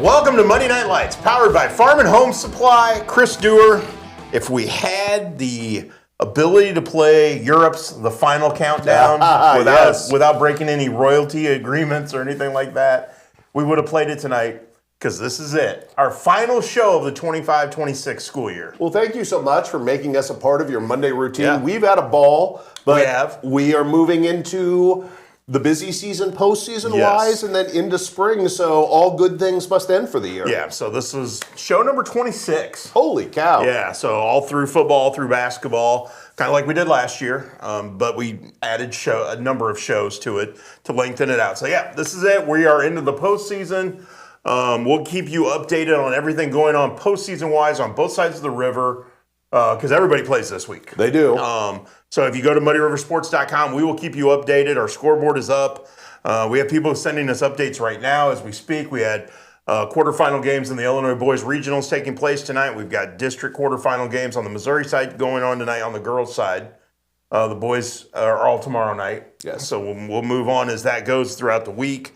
Welcome to Monday Night Lights, powered by Farm and Home Supply. Chris Duerr. If we had the ability to play Europe's The Final Countdown without breaking any royalty agreements or anything like that, we would have played it tonight because this is it. Our final show of the 25-26 school year. Well, thank you so much for making us a part of your Monday routine. Yeah. We've had a ball, but we are moving into the busy season, postseason-wise, and then into spring, so all good things must end for the year. Yeah, so this is show number 26. Holy cow. Yeah, so all through football, all through basketball, kind of like we did last year, but we added a number of shows to it to lengthen it out. So yeah, this is it. We are into the postseason. We'll keep you updated on everything going on postseason-wise on both sides of the river, because everybody plays this week. They do. So if you go to muddyriversports.com, we will keep you updated. Our scoreboard is up. We have people sending us updates right now as we speak. We had quarterfinal games in the Illinois boys regionals taking place tonight. We've got district quarterfinal games on the Missouri side going on tonight on the girls' side. The boys are all tomorrow night. Yes. So we'll move on as that goes throughout the week.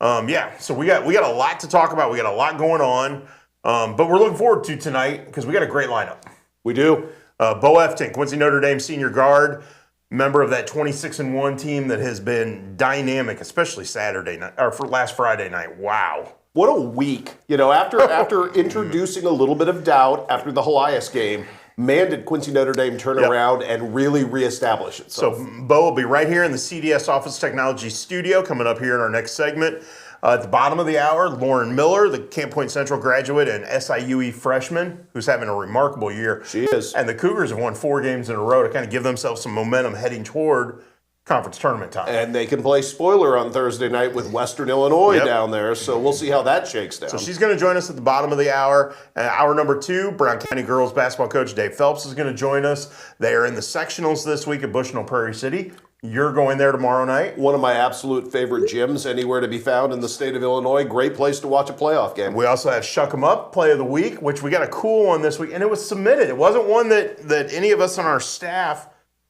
So we got a lot to talk about. We got a lot going on. But we're looking forward to tonight because we got a great lineup. We do. Bo Efton, Quincy Notre Dame senior guard, member of that 26-1 team that has been dynamic, especially Saturday night or for last Friday night. Wow. What a week. You know, after introducing a little bit of doubt after the Helias game, man, did Quincy Notre Dame turn around and really reestablish itself. So Bo will be right here in the CDS Office Technology studio coming up here in our next segment. At the bottom of the hour, Lauren Miller, the Camp Point Central graduate and SIUE freshman, who's having a remarkable year. She is. And the Cougars have won 4 games in a row to kind of give themselves some momentum heading toward conference tournament time. And they can play spoiler on Thursday night with Western Illinois down there, so we'll see how that shakes down. So she's going to join us at the bottom of the hour. Hour number 2, Brown County girls basketball coach Dave Phelps is going to join us. They are in the sectionals this week at Bushnell Prairie City. You're going there tomorrow night. One of my absolute favorite gyms anywhere to be found in the state of Illinois. Great place to watch a playoff game. We also have Shuck 'em Up Play of the Week, which we got a cool one this week, and it was submitted. It wasn't one that any of us on our staff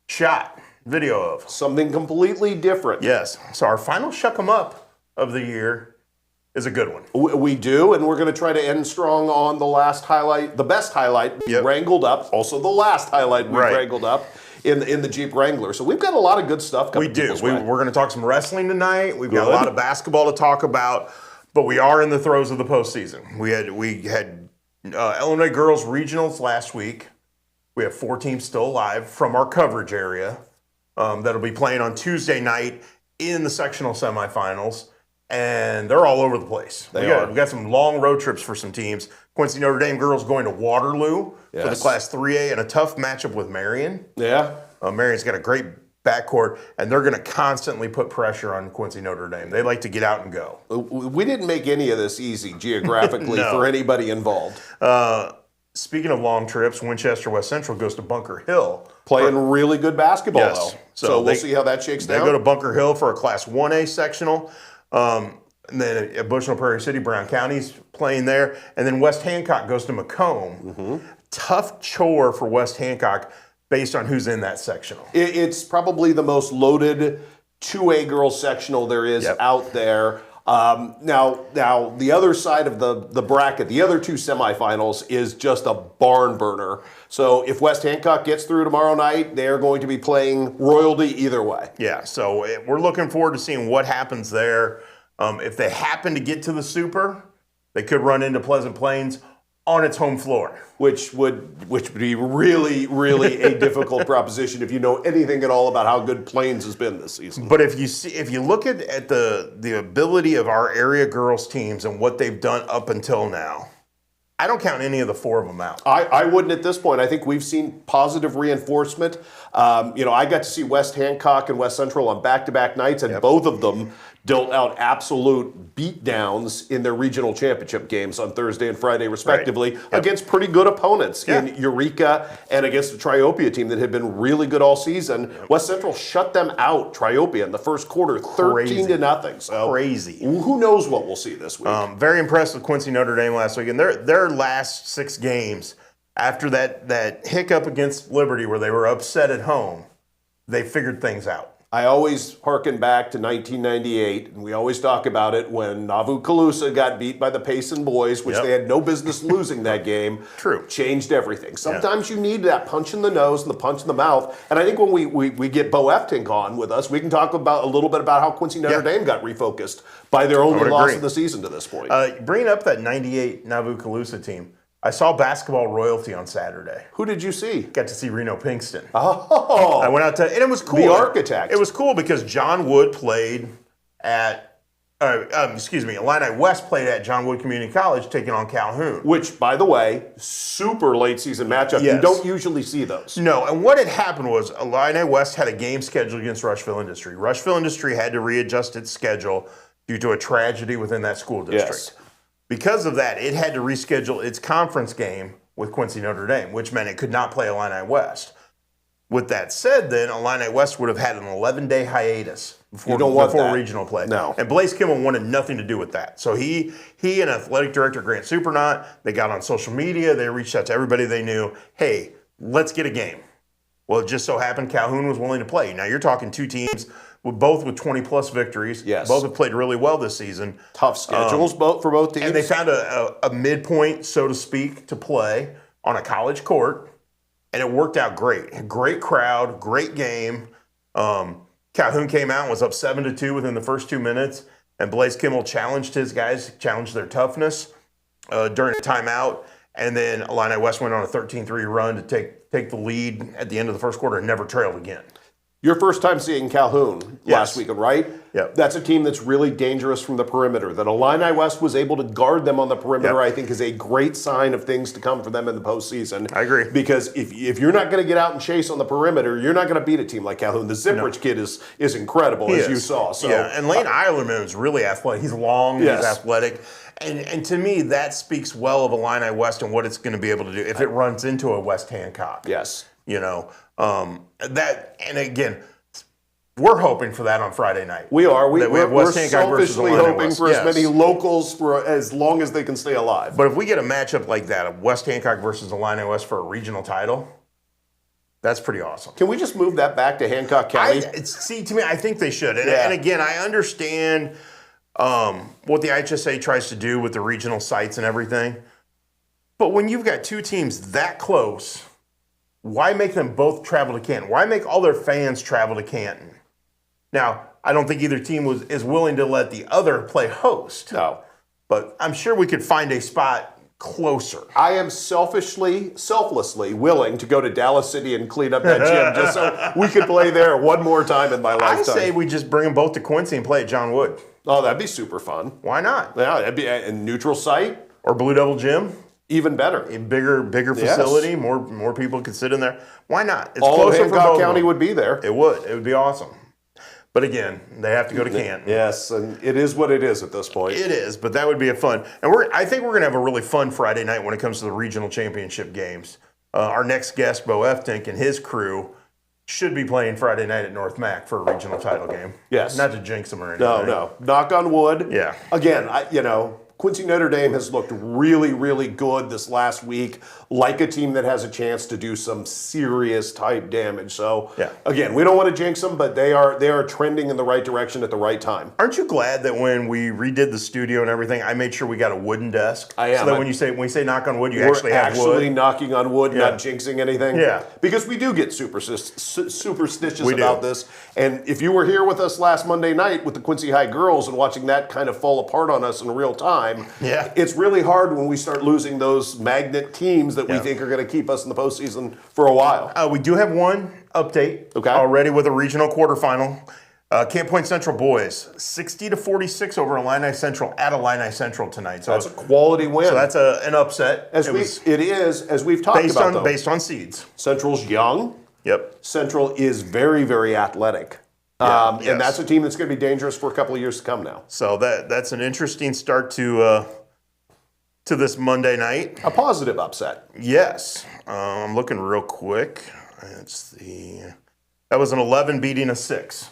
shot video of. Something completely different. Yes. So our final Shuck 'em Up of the year is a good one. We do, and we're going to try to end strong on the last highlight, the best highlight we wrangled up, also the last highlight we wrangled up in the Jeep Wrangler. So we've got a lot of good stuff coming. We do. We're going to talk some wrestling tonight. We've got a lot of basketball to talk about, but we are in the throes of the postseason. We had Illinois girls regionals last week. We have 4 teams still alive from our coverage area that'll be playing on Tuesday night in the sectional semifinals. And they're all over the place. We've got some long road trips for some teams. Quincy Notre Dame girls going to Waterloo for the Class 3A and a tough matchup with Marion. Yeah. Marion's got a great backcourt, and they're going to constantly put pressure on Quincy Notre Dame. They like to get out and go. We didn't make any of this easy geographically for anybody involved. Speaking of long trips, Winchester West Central goes to Bunker Hill. Playing really good basketball, though. So we'll see how that shakes down. They go to Bunker Hill for a Class 1A sectional. And then at Bushnell Prairie City, Brown County's playing there. And then West Hancock goes to Macomb. Tough chore for West Hancock based on who's in that sectional. It's probably the most loaded 2A girls sectional there is out there. Now the other side of the bracket, the other 2 semifinals is just a barn burner. So if West Hancock gets through tomorrow night, they're going to be playing royalty either way. Yeah, so we're looking forward to seeing what happens there. If they happen to get to the Super, they could run into Pleasant Plains on its home floor. Which would be really, really a difficult proposition if you know anything at all about how good Plains has been this season. But if you look at the ability of our area girls teams and what they've done up until now, I don't count any of the 4 of them out. I wouldn't at this point. I think we've seen positive reinforcement. I got to see West Hancock and West Central on back-to-back nights, and both of them dealt out absolute beatdowns in their regional championship games on Thursday and Friday, respectively, against pretty good opponents in Eureka and against the Triopia team that had been really good all season. West Central shut them out, Triopia, in the first quarter, 13-0. So crazy. Who knows what we'll see this week? Very impressed with Quincy Notre Dame last week. And their last 6 games, after that hiccup against Liberty where they were upset at home, they figured things out. I always harken back to 1998, and we always talk about it when Nauvoo-Calusa got beat by the Payson boys, which they had no business losing that game. True. Changed everything. Sometimes you need that punch in the nose and the punch in the mouth. And I think when we get Bo Eftink on with us, we can talk about a little bit about how Quincy Notre Dame got refocused by their only loss of the season to this point. Bringing up that 98 Nauvoo-Calusa team, I saw basketball royalty on Saturday. Who did you see? Got to see Reno Pinkston. Oh. I went out to, and it was cool. The architect. It was cool because John Wood played at, Illini West played at John Wood Community College taking on Calhoun. Which, by the way, super late season matchup. Yes. You don't usually see those. No, and what had happened was Illini West had a game scheduled against Rushville Industry. Rushville Industry had to readjust its schedule due to a tragedy within that school district. Yes. Because of that, it had to reschedule its conference game with Quincy Notre Dame, which meant it could not play Illini West. With that said, then, Illini West would have had an 11-day hiatus before regional play. No. And Blaze Kimmel wanted nothing to do with that. So he and athletic director Grant Supernaut, they got on social media, they reached out to everybody they knew, hey, let's get a game. Well, it just so happened Calhoun was willing to play. Now, you're talking two teams with 20-plus victories. Yes. Both have played really well this season. Tough schedules for both teams. And they found a midpoint, so to speak, to play on a college court, and it worked out great. Great crowd, great game. Calhoun came out and was up 7-2 within the first 2 minutes, and Blaze Kimmel challenged his guys, challenged their toughness during a timeout, and then Illini West went on a 13-3 run to take the lead at the end of the first quarter and never trailed again. Your first time seeing Calhoun last weekend, right? Yep. That's a team that's really dangerous from the perimeter. That Illini West was able to guard them on the perimeter, I think, is a great sign of things to come for them in the postseason. I agree. Because if you're not going to get out and chase on the perimeter, you're not going to beat a team like Calhoun. The Zipperich kid is incredible, as you saw. So, and Lane Eilerman is really athletic. He's long, he's athletic. And to me, that speaks well of Illini West and what it's going to be able to do if it runs into a West Hancock. Yes. And again, we're hoping for that on Friday night. We are. We're selfishly hoping for as many locals for as long as they can stay alive. But if we get a matchup like that, of West Hancock versus Illini West for a regional title, that's pretty awesome. Can we just move that back to Hancock County? To me, I think they should. And again, I understand what the IHSA tries to do with the regional sites and everything. But when you've got two teams that close, why make them both travel to Canton? Why make all their fans travel to Canton? Now, I don't think either team is willing to let the other play host. No. But I'm sure we could find a spot closer. I am selflessly willing to go to Dallas City and clean up that gym just so we could play there one more time in my lifetime. I say we just bring them both to Quincy and play at John Wood. Oh, that'd be super fun. Why not? Yeah, that'd be a neutral site. Or Blue Devil Gym. Even better. A bigger facility, more people could sit in there. Why not? It's all closer of Hancock County would be there. It would. It would be awesome. But again, they have to go to Canton. Yes, and it is what it is at this point. It is, but that would be a fun. And I think we're going to have a really fun Friday night when it comes to the regional championship games. Our next guest, Bo Eftink, and his crew should be playing Friday night at North Mac for a regional title game. Yes. Not to jinx them or anything. No. Knock on wood. Yeah. Again, Quincy Notre Dame has looked really, really good this last week, like a team that has a chance to do some serious type damage. So, again, we don't want to jinx them, but they are trending in the right direction at the right time. Aren't you glad that when we redid the studio and everything, I made sure we got a wooden desk? I am. So that when we say knock on wood, you We're actually have wood. actually knocking on wood, not jinxing anything. Yeah. Because we do get superstitious about this. And if you were here with us last Monday night with the Quincy High girls and watching that kind of fall apart on us in real time, it's really hard when we start losing those magnet teams that we think are going to keep us in the postseason for a while. We do have one update already with a regional quarterfinal. Camp Point Central boys, 60-46 over Illini Central at Illini Central tonight. So that's a quality win. So that's an upset. As we've talked about, based on seeds. Central's young. Yep. Central is very, very athletic. And that's a team that's going to be dangerous for a couple of years to come now. So that's an interesting start to this Monday night. A positive upset. Yes. I'm looking real quick. That was an 11 beating a 6.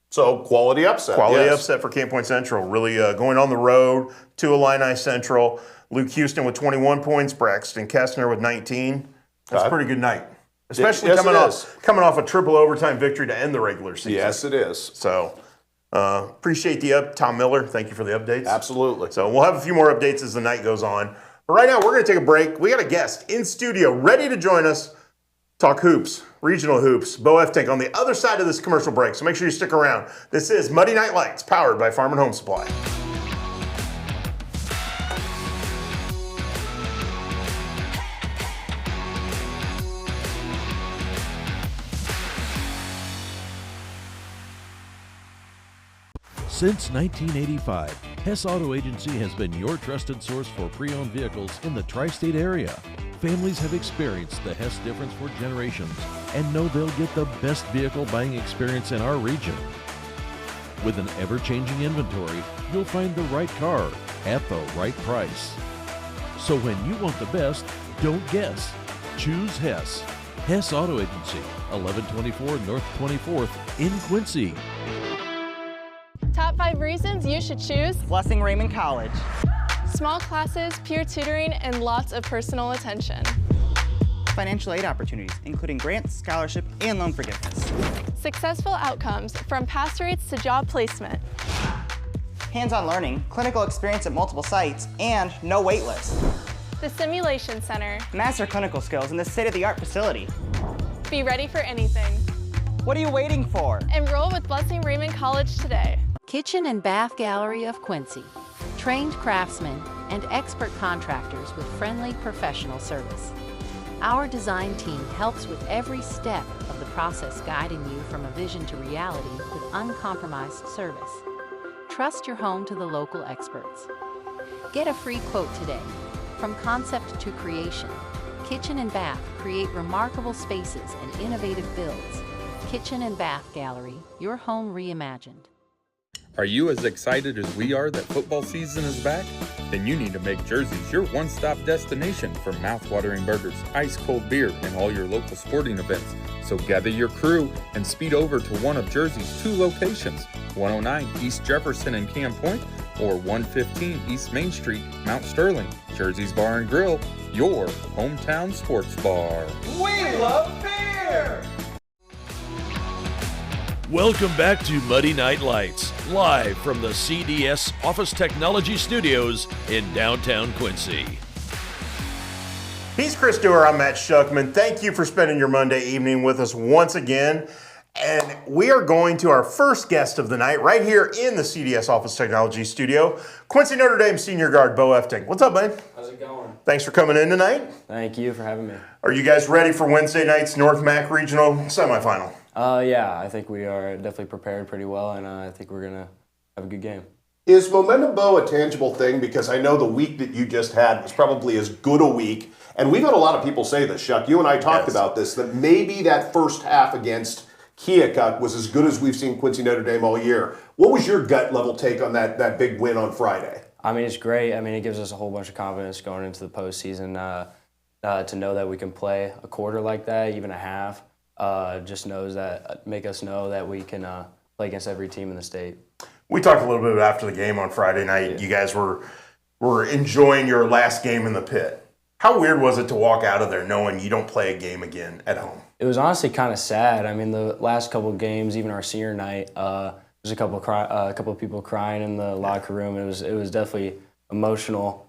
So quality upset. Quality upset for Camp Point Central. Really going on the road to Illini Central. Luke Houston with 21 points. Braxton Kessner with 19. That's a pretty good night. especially Yes, coming off a triple overtime victory to end the regular season. Yes, it is. So appreciate Tom Miller. Thank you for the updates. Absolutely. So we'll have a few more updates as the night goes on. But right now, we're going to take a break. We got a guest in studio ready to join us, talk hoops, regional hoops, Bo Eftink on the other side of this commercial break. So make sure you stick around. This is Muddy Night Lights, powered by Farm and Home Supply. Since 1985, Hess Auto Agency has been your trusted source for pre-owned vehicles in the tri-state area. Families have experienced the Hess difference for generations and know they'll get the best vehicle buying experience in our region. With an ever-changing inventory, you'll find the right car at the right price. So when you want the best, don't guess. Choose Hess. Hess Auto Agency, 1124 North 24th in Quincy. Top 5 reasons you should choose Blessing Raymond College. small classes, peer tutoring, and lots of personal attention. Financial aid opportunities, including grants, scholarship, and loan forgiveness. Successful outcomes from pass rates to job placement. Hands-on learning, clinical experience at multiple sites, and no wait list. The Simulation Center. Master clinical skills in this state-of-the-art facility. Be ready for anything. What are you waiting for? Enroll with Blessing Raymond College today. Kitchen and Bath Gallery of Quincy. Trained craftsmen and expert contractors with friendly professional service. Our design team helps with every step of the process, guiding you from a vision to reality with uncompromised service. Trust your home to the local experts. Get a free quote today. From concept to creation, Kitchen and Bath create remarkable spaces and innovative builds. Kitchen and Bath Gallery, your home reimagined. Are you as excited as we are that football season is back? Then you need to make Jersey's your one-stop destination for mouth-watering burgers, ice-cold beer, and all your local sporting events. So gather your crew and speed over to one of Jersey's 2 locations, 109 East Jefferson and Camp Point, or 115 East Main Street, Mount Sterling. Jersey's Bar and Grill, your hometown sports bar. We love beer! Welcome back to Muddy Night Lights, live from the CDS Office Technology Studios in downtown Quincy. He's Chris Duerr. I'm Matt Schuckman. Thank you for spending your Monday evening with us once again. And we are going to our first guest of the night right here in the CDS Office Technology Studio, Quincy Notre Dame senior guard Bo Eftink. What's up, man? How's it going? Thanks for coming in tonight. Thank you for having me. Are you guys ready for Wednesday night's North Mac Regional semifinal? Yeah, I think we are definitely prepared pretty well, and I think we're going to have a good game. Is momentum, Bo, a tangible thing? Because I know the week that you just had was probably as good a week. And we've had a lot of people say this, Shuck. You and I talked about this, that maybe that first half against Keokuk was as good as we've seen Quincy Notre Dame all year. What was your gut level take on that big win on Friday? I mean, it's great. I mean, it gives us a whole bunch of confidence going into the postseason to know that we can play a quarter like that, even a half. Just make us know that we can play against every team in the state. We talked a little bit after the game on Friday night. Yeah. You guys were enjoying your last game in the pit. How weird was it to walk out of there knowing you don't play a game again at home? It was honestly kind of sad. I mean, the last couple of games, even our senior night, there's a couple of people crying in the locker room. It was definitely emotional.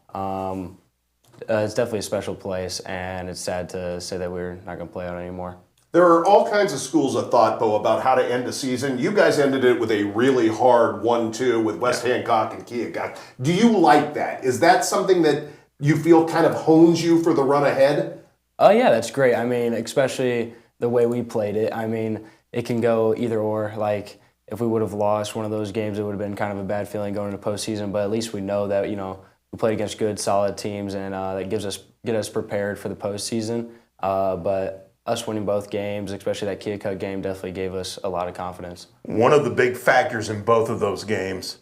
It's definitely a special place, and it's sad to say that we're not going to play out anymore. There are all kinds of schools of thought, Bo, about how to end a season. You guys ended it with a really hard 1-2 with West Hancock and Keokuk. Do you like that? Is that something that you feel kind of hones you for the run ahead? Oh, yeah, that's great. I mean, especially the way we played it. I mean, it can go either or. Like, if we would have lost one of those games, it would have been kind of a bad feeling going into postseason. But at least we know that, we played against good, solid teams, and that get us prepared for the postseason. But us winning both games, especially that Keokuk game, definitely gave us a lot of confidence. One of the big factors in both of those games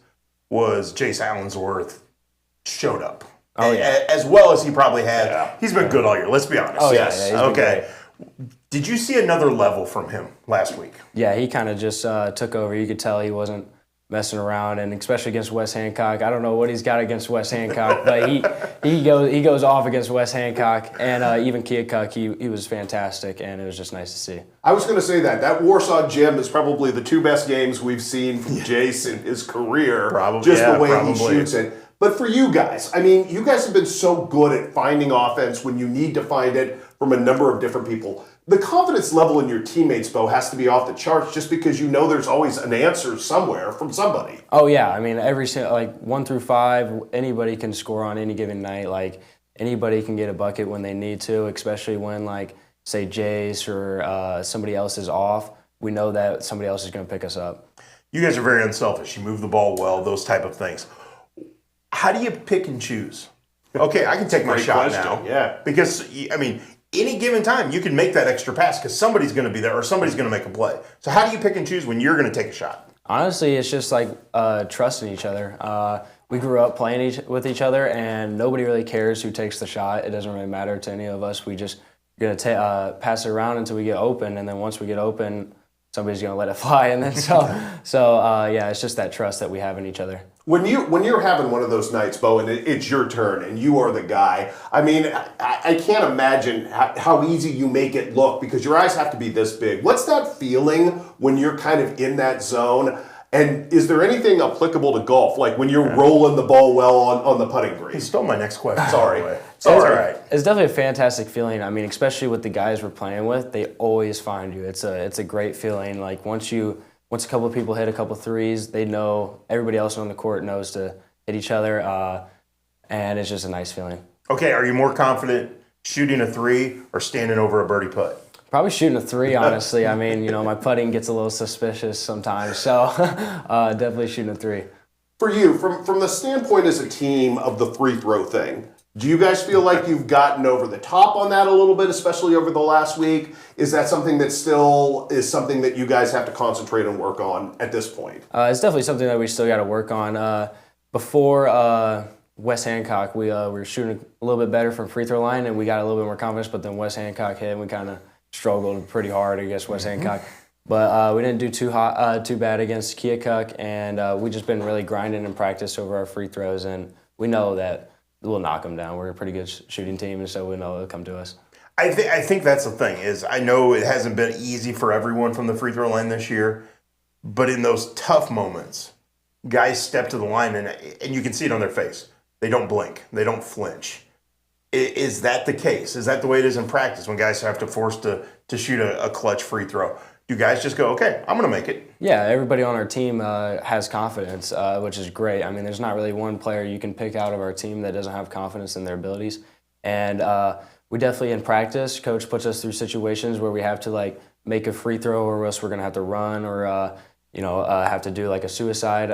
was Jace Allensworth showed up. Oh, yeah. As well as he probably had. Yeah. He's been good all year, let's be honest. Oh, yes. Yeah, okay. Did you see another level from him last week? Yeah, he kind of just took over. You could tell he wasn't messing around, and especially against Wes Hancock. I don't know what he's got against Wes Hancock, but he goes off against Wes Hancock, and even Keokuk, he was fantastic, and it was just nice to see. I was going to say that Warsaw Gym is probably the 2 best games we've seen from Jace in his career. Probably, just the way he shoots it. But for you guys, I mean, you guys have been so good at finding offense when you need to find it from a number of different people. The confidence level in your teammates, Bo, has to be off the charts just because you know there's always an answer somewhere from somebody. Oh, yeah. I mean, like 1 through 5, anybody can score on any given night. Like, anybody can get a bucket when they need to, especially when, like, say, Jace or somebody else is off. We know that somebody else is going to pick us up. You guys are very unselfish. You move the ball well, those type of things. How do you pick and choose? Okay, I can take my shot now. Yeah. Because, I mean, any given time, you can make that extra pass because somebody's going to be there or somebody's going to make a play. So how do you pick and choose when you're going to take a shot? Honestly, it's just like trusting each other. We grew up playing with each other, and nobody really cares who takes the shot. It doesn't really matter to any of us. We just going to pass it around until we get open, and then once we get open, somebody's going to let it fly. And then yeah, it's just that trust that we have in each other. When you're having one of those nights, Bo, and it's your turn, and you are the guy, I mean, I can't imagine how easy you make it look because your eyes have to be this big. What's that feeling when you're kind of in that zone? And is there anything applicable to golf, like when you're rolling the ball well on the putting green? He stole my next question. Sorry. It's all right. It's definitely a fantastic feeling. I mean, especially with the guys we're playing with, they always find you. It's a great feeling. Like once a couple of people hit a couple threes, they know, everybody else on the court knows to hit each other, and it's just a nice feeling. Okay, are you more confident shooting a 3 or standing over a birdie putt? Probably shooting a 3, honestly. I mean, my putting gets a little suspicious sometimes, so definitely shooting a 3. For you, from the standpoint as a team of the free throw thing, do you guys feel like you've gotten over the top on that a little bit, especially over the last week? Is that something that still is something that you guys have to concentrate and work on at this point? It's definitely something that we still got to work on. Before Wes Hancock, we were shooting a little bit better from free throw line, and we got a little bit more confidence, but then Wes Hancock hit, and we kind of struggled pretty hard against Wes Hancock. But we didn't do too bad against Keokuk, and we just been really grinding in practice over our free throws, and we know that we'll knock them down. We're a pretty good shooting team, and so we know they'll come to us. I think that's the thing is I know it hasn't been easy for everyone from the free throw line this year, but in those tough moments, guys step to the line, and you can see it on their face. They don't blink. They don't flinch. Is that the case? Is that the way it is in practice when guys have to force to shoot a clutch free throw? Do guys just go, okay, I'm going to make it? Yeah, everybody on our team has confidence, which is great. I mean, there's not really one player you can pick out of our team that doesn't have confidence in their abilities. And we definitely, in practice, coach puts us through situations where we have to, make a free throw or else we're going to have to run or, have to do, a suicide.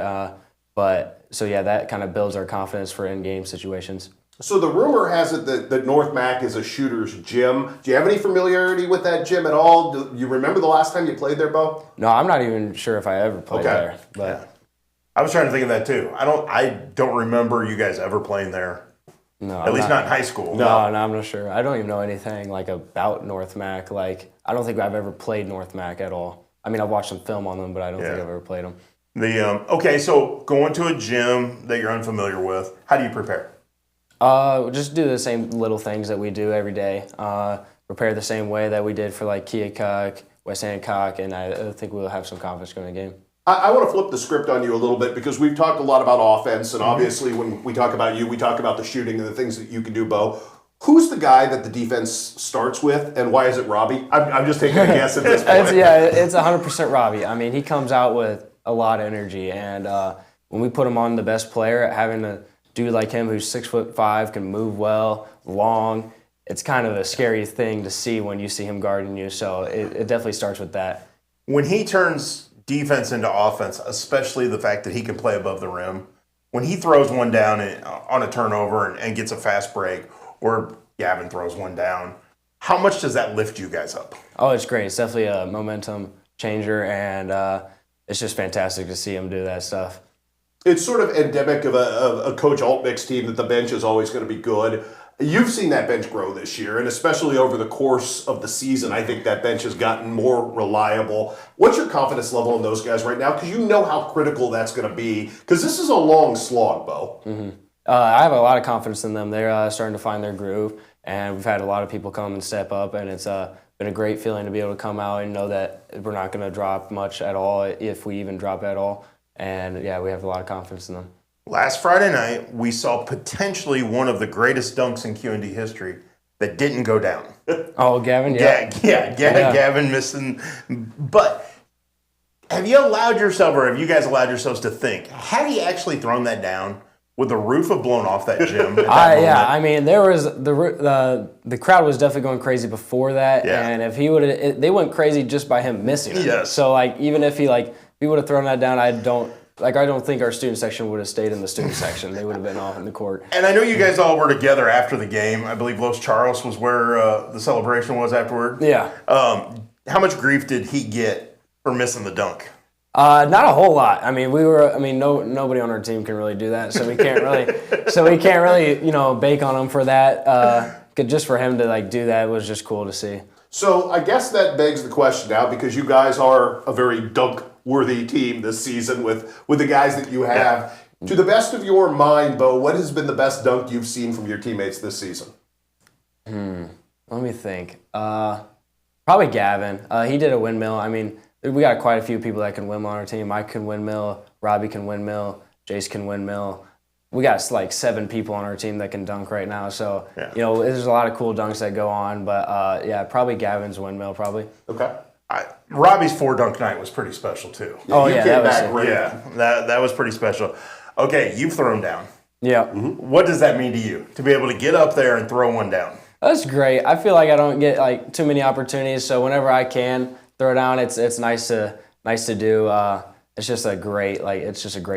That kind of builds our confidence for in-game situations. So the rumor has it that North Mac is a shooter's gym. Do you have any familiarity with that gym at all? Do you remember the last time you played there, Bo? No, I'm not even sure if I ever played there. But yeah. I was trying to think of that too. I don't remember you guys ever playing there. No, at least not in high school. No, I'm not sure. I don't even know anything about North Mac. I don't think I've ever played North Mac at all. I mean, I've watched some film on them, but I don't think I've ever played them. Okay, so going to a gym that you're unfamiliar with, how do you prepare? Just do the same little things that we do every day. Prepare the same way that we did for Keokuk, Wes Hancock, and I think we'll have some confidence going in the game. I want to flip the script on you a little bit because we've talked a lot about offense, and obviously when we talk about you, we talk about the shooting and the things that you can do, Bo. Who's the guy that the defense starts with, and why is it Robbie? I'm just taking a guess at this point. It's 100% Robbie. I mean, he comes out with a lot of energy, and when we put him on the best player, having a dude like him who's 6'5", can move well, long, it's kind of a scary thing to see when you see him guarding you. So it definitely starts with that. When he turns defense into offense, especially the fact that he can play above the rim, when he throws one down on a turnover and gets a fast break, or Gavin throws one down, how much does that lift you guys up? Oh, it's great. It's definitely a momentum changer, and it's just fantastic to see him do that stuff. It's sort of endemic of a Coach Altmix team that the bench is always going to be good. You've seen that bench grow this year, and especially over the course of the season, I think that bench has gotten more reliable. What's your confidence level in those guys right now? Because you know how critical that's going to be, because this is a long slog, Bo. Mm-hmm. I have a lot of confidence in them. They're starting to find their groove, and we've had a lot of people come and step up, and it's been a great feeling to be able to come out and know that we're not going to drop much at all, if we even drop at all. And, yeah, we have a lot of confidence in them. Last Friday night, we saw potentially one of the greatest dunks in QND history that didn't go down. Oh, Gavin? Yeah. Gavin missing. But have you allowed yourself, or have you guys allowed yourselves to think, had he actually thrown that down, would the roof have blown off that gym? Yeah, I mean, there was the crowd was definitely going crazy before that, and if he would have, they went crazy just by him missing it. Yes. So like, even if he would have thrown that down, I don't think our student section would have stayed in the student section. They would have been off in the court. And I know you guys all were together after the game. I believe Los Charles was where the celebration was afterward. Yeah. How much grief did he get for missing the dunk? Not a whole lot. I mean, nobody on our team can really do that, so we can't really, bake on him for that. Just for him to do that was just cool to see. So I guess that begs the question now, because you guys are a very dunk-worthy team this season with the guys that you have. Yeah. To the best of your mind, Bo, what has been the best dunk you've seen from your teammates this season? Let me think. Probably Gavin. He did a windmill. I mean, we got quite a few people that can windmill on our team. Mike can windmill, Robbie can windmill, Jace can windmill. We got 7 people on our team that can dunk right now. So, there's a lot of cool dunks that go on. But, probably Gavin's windmill, probably. Okay. Robbie's 4-dunk night was pretty special, too. That was pretty special. Okay, you've thrown down. Yeah. Mm-hmm. What does that mean to you, to be able to get up there and throw one down? That's great. I feel like I don't get, too many opportunities. So whenever I can throw down, it's nice to do. It's just a great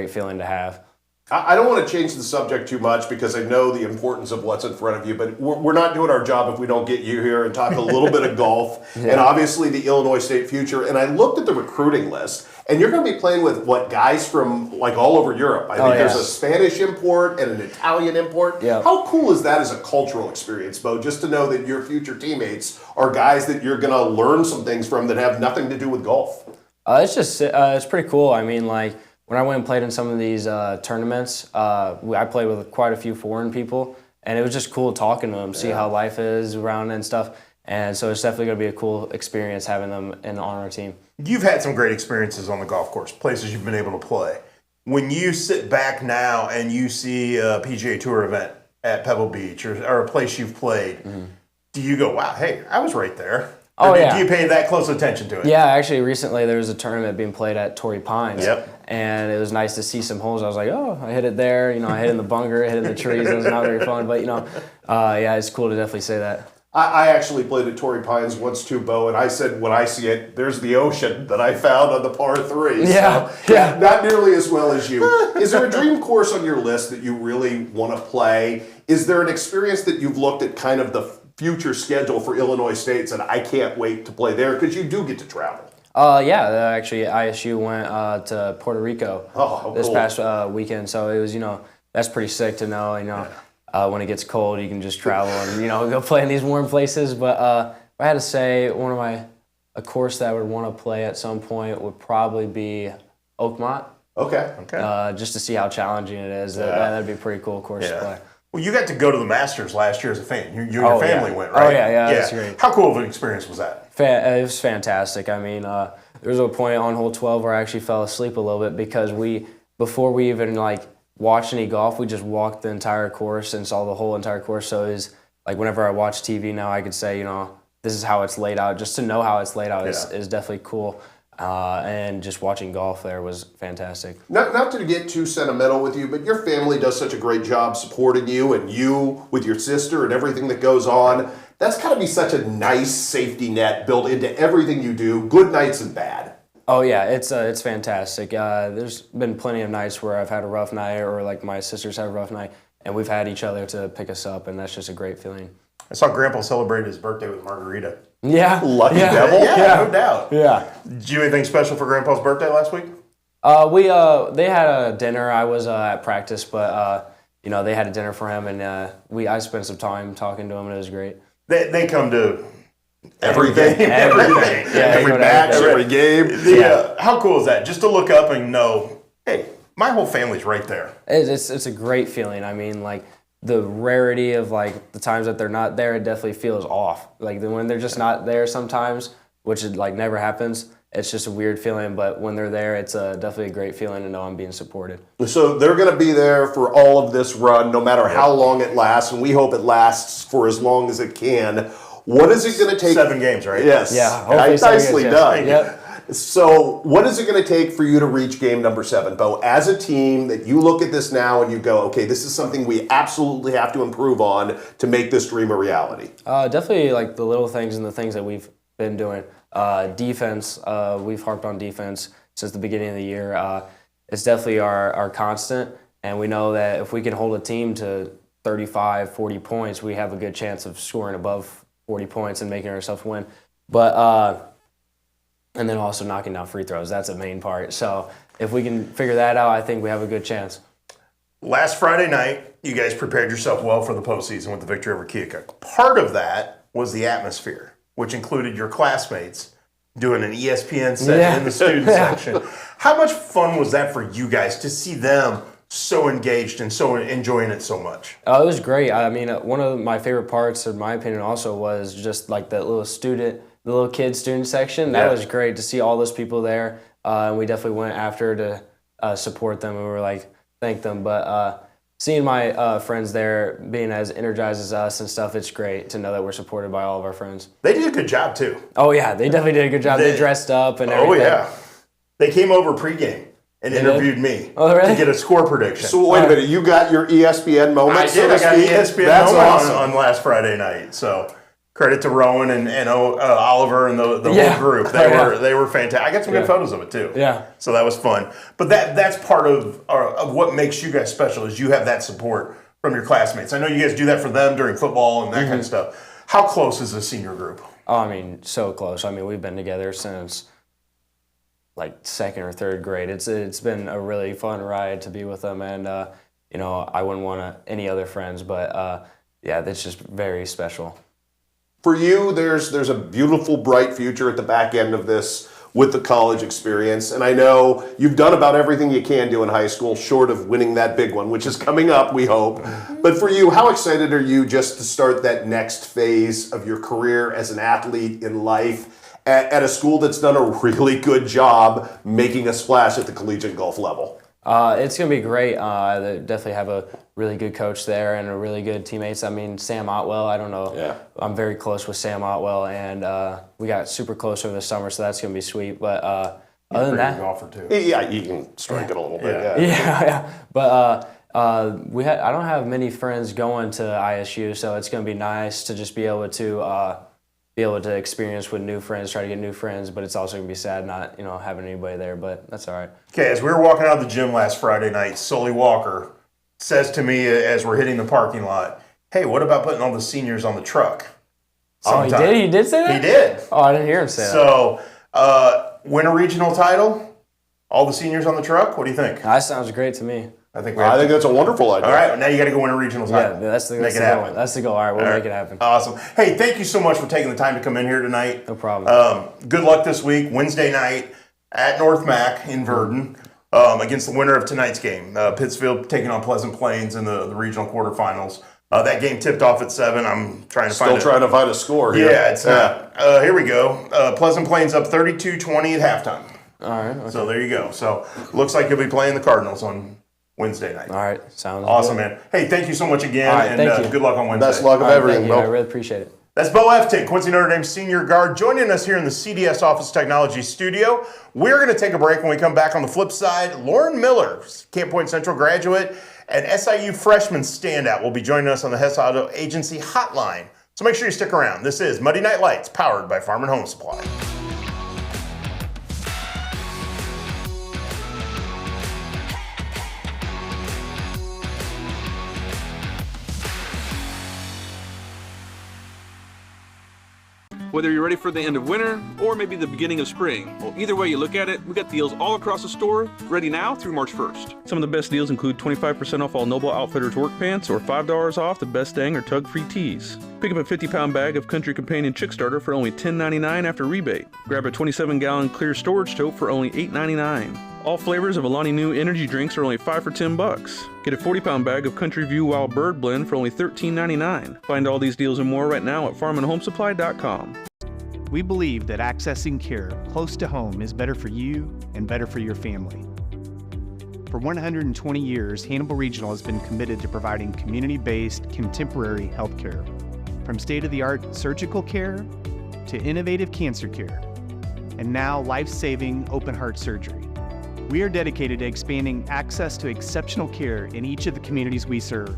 feeling to have. I don't want to change the subject too much, because I know the importance of what's in front of you, but we're not doing our job if we don't get you here and talk a little bit of golf and obviously the Illinois State future. And I looked at the recruiting list, and you're going to be playing with guys from all over Europe. I think there's a Spanish import and an Italian import. Yeah. How cool is that as a cultural experience, Bo, just to know that your future teammates are guys that you're going to learn some things from that have nothing to do with golf? It's pretty cool. I mean, when I went and played in some of these tournaments, I played with quite a few foreign people, and it was just cool talking to them, see how life is around and stuff. And so it's definitely going to be a cool experience having them on our team. You've had some great experiences on the golf course, places you've been able to play. When you sit back now and you see a PGA Tour event at Pebble Beach or a place you've played, do you go, wow, hey, I was right there? Or do you pay that close attention to it? Yeah, actually, recently there was a tournament being played at Torrey Pines. Yep. And it was nice to see some holes. I was like, oh, I hit it there. I hit in the bunker, I hit in the trees. It was not very fun. But, it's cool to definitely say that. I actually played at Torrey Pines once too, Bo, and I said, when I see it, there's the ocean that I found on the par 3. Yeah, so, not nearly as well as you. Is there a dream course on your list that you really want to play? Is there an experience that you've looked at kind of the future schedule for Illinois State and I can't wait to play there, because you do get to travel? Actually, ISU went to Puerto Rico this past weekend, so it was, that's pretty sick to know, when it gets cold, you can just travel and, go play in these warm places. But if I had to say a course that I would want to play at some point would probably be Oakmont. Okay. Just to see how challenging it is. That'd be a pretty cool course to play. Well, you got to go to the Masters last year as a fan. You and your family went, right? Oh, yeah, that's great. How cool of an experience was that? It was fantastic. I mean, there was a point on hole 12 where I actually fell asleep a little bit, because before we even watched any golf, we just walked the entire course and saw the whole entire course. So it was whenever I watch TV now, I could say, this is how it's laid out. Just to know how it's laid out is definitely cool. And just watching golf there was fantastic. Not to get too sentimental with you, but your family does such a great job supporting you, and you with your sister and everything that goes on. That's got to be such a nice safety net built into everything you do, good nights and bad. Oh yeah, it's fantastic. There's been plenty of nights where I've had a rough night, or my sisters had a rough night, and we've had each other to pick us up, and that's just a great feeling. I saw Grandpa celebrate his birthday with margarita. Yeah. Lucky devil. Yeah, no doubt. Yeah. Did you do anything special for Grandpa's birthday last week? They had a dinner. I was at practice, but they had a dinner for him, and I spent some time talking to him, and it was great. They come to Everything. everything. Every match, every game. How cool is that? Just to look up and know, hey, my whole family's right there. It's a great feeling. I mean, like, the rarity of, like, the times that they're not there, it definitely feels off. Like, when they're just not there sometimes, which is, like, never happens, it's just a weird feeling. But when they're there, it's definitely a great feeling to know I'm being supported. So they're going to be there for all of this run, no matter how long it lasts, and we hope it lasts for as long as it can. What is it going to take? 7 games, right? Yes. Yeah, hopefully Nicely done. Yep. So what is it going to take for you to reach game number 7, Bo? As a team, that you look at this now and you go, okay, this is something we absolutely have to improve on to make this dream a reality. Definitely, like, the little things and the things that we've been doing. Defense, we've harped on defense since the beginning of the year. It's definitely our constant, and we know that if we can hold a team to 35, 40 points, we have a good chance of scoring above 40 points and making ourselves win. But and then also knocking down free throws. That's a main part. So if we can figure that out, I think we have a good chance. Last Friday night, you guys prepared yourself well for the postseason with the victory over Keokuk. Part of that was the atmosphere, which included your classmates doing an ESPN set in the student section. How much fun was that for you guys to see them so engaged and so enjoying it so much? It was great. I mean, one of my favorite parts, in my opinion, also was just like the little kid student section. That was great to see all those people there. And we definitely went after to support them, and we were like, thank them. But seeing my friends there being as energized as us and stuff, it's great to know that we're supported by all of our friends. They did a good job too. Oh yeah, they definitely did a good job. They dressed up and everything. Oh yeah. They came over pregame and interviewed me to get a score prediction. So wait a minute, you got your ESPN moment? I did. I got ESPN moment on last Friday night. So credit to Rowan and Oliver and the whole group. They were fantastic. I got some good photos of it too. Yeah. So that was fun. But that's part of what makes you guys special is you have that support from your classmates. I know you guys do that for them during football and that kind of stuff. How close is the senior group? Oh, I mean, so close. I mean, we've been together since like 2nd or 3rd grade. It's been a really fun ride to be with them, and I wouldn't want any other friends, but it's just very special. For you, there's a beautiful, bright future at the back end of this with the college experience, and I know you've done about everything you can do in high school, short of winning that big one, which is coming up, we hope. But for you, how excited are you just to start that next phase of your career as an athlete in life at a school that's done a really good job making a splash at the collegiate golf level? It's going to be great. They definitely have a really good coach there and a really good teammates. I mean, Sam Otwell, I don't know. Yeah. I'm very close with Sam Otwell, and we got super close over the summer, so that's going to be sweet. But other than that, golfer too. Yeah, you can strike it a little bit. Yeah. But I don't have many friends going to ISU, so it's going to be nice to just be able to experience with new friends, try to get new friends, but it's also going to be sad not, having anybody there, but that's all right. Okay, as we were walking out of the gym last Friday night, Sully Walker says to me as we're hitting the parking lot, hey, what about putting all the seniors on the truck? Sometime. Oh, he did? He did say that? He did. Oh, I didn't hear him say that. So, win a regional title, all the seniors on the truck, what do you think? That sounds great to me. I think that's a wonderful idea. All right, now you got to go win a regional title. Yeah, that's the goal. That's the goal. All right, we'll make it happen. Awesome. Hey, thank you so much for taking the time to come in here tonight. No problem. Good luck this week, Wednesday night at North Mac in Verdon against the winner of tonight's game. Pittsfield taking on Pleasant Plains in the regional quarterfinals. That game tipped off at 7. I'm trying to trying to find a score here. Yeah, it's not. Here we go. Pleasant Plains up 32-20 at halftime. All right. Okay. So there you go. So looks like you'll be playing the Cardinals on Wednesday night. All right. Sounds awesome, good. Man. Hey, thank you so much again, all right, and thank you. Good luck on Wednesday. Best luck of everything, Bo. I really appreciate it. That's Bo Eftick, Quincy Notre Dame senior guard, joining us here in the CDS Office Technology studio. We're going to take a break. When we come back on the flip side, Lauren Miller, Camp Point Central graduate and SIU freshman standout, will be joining us on the Hess Auto Agency hotline. So make sure you stick around. This is Monday Night Lights, powered by Farm and Home Supply. Whether you're ready for the end of winter or maybe the beginning of spring, well, either way you look at it, we got deals all across the store, ready now through March 1st. Some of the best deals include 25% off all Noble Outfitters work pants or $5 off the Best Dang or Tug free tees. Pick up a 50-pound bag of Country Companion Chick Starter for only $10.99 after rebate. Grab a 27-gallon clear storage tote for only $8.99. All flavors of Alani Nu energy drinks are only 5 for $10. Get a 40-pound bag of Country View Wild Bird Blend for only $13.99. Find all these deals and more right now at farmandhomesupply.com. We believe that accessing care close to home is better for you and better for your family. For 120 years, Hannibal Regional has been committed to providing community-based, contemporary health care. From state-of-the-art surgical care to innovative cancer care, and now life-saving open-heart surgery. We are dedicated to expanding access to exceptional care in each of the communities we serve.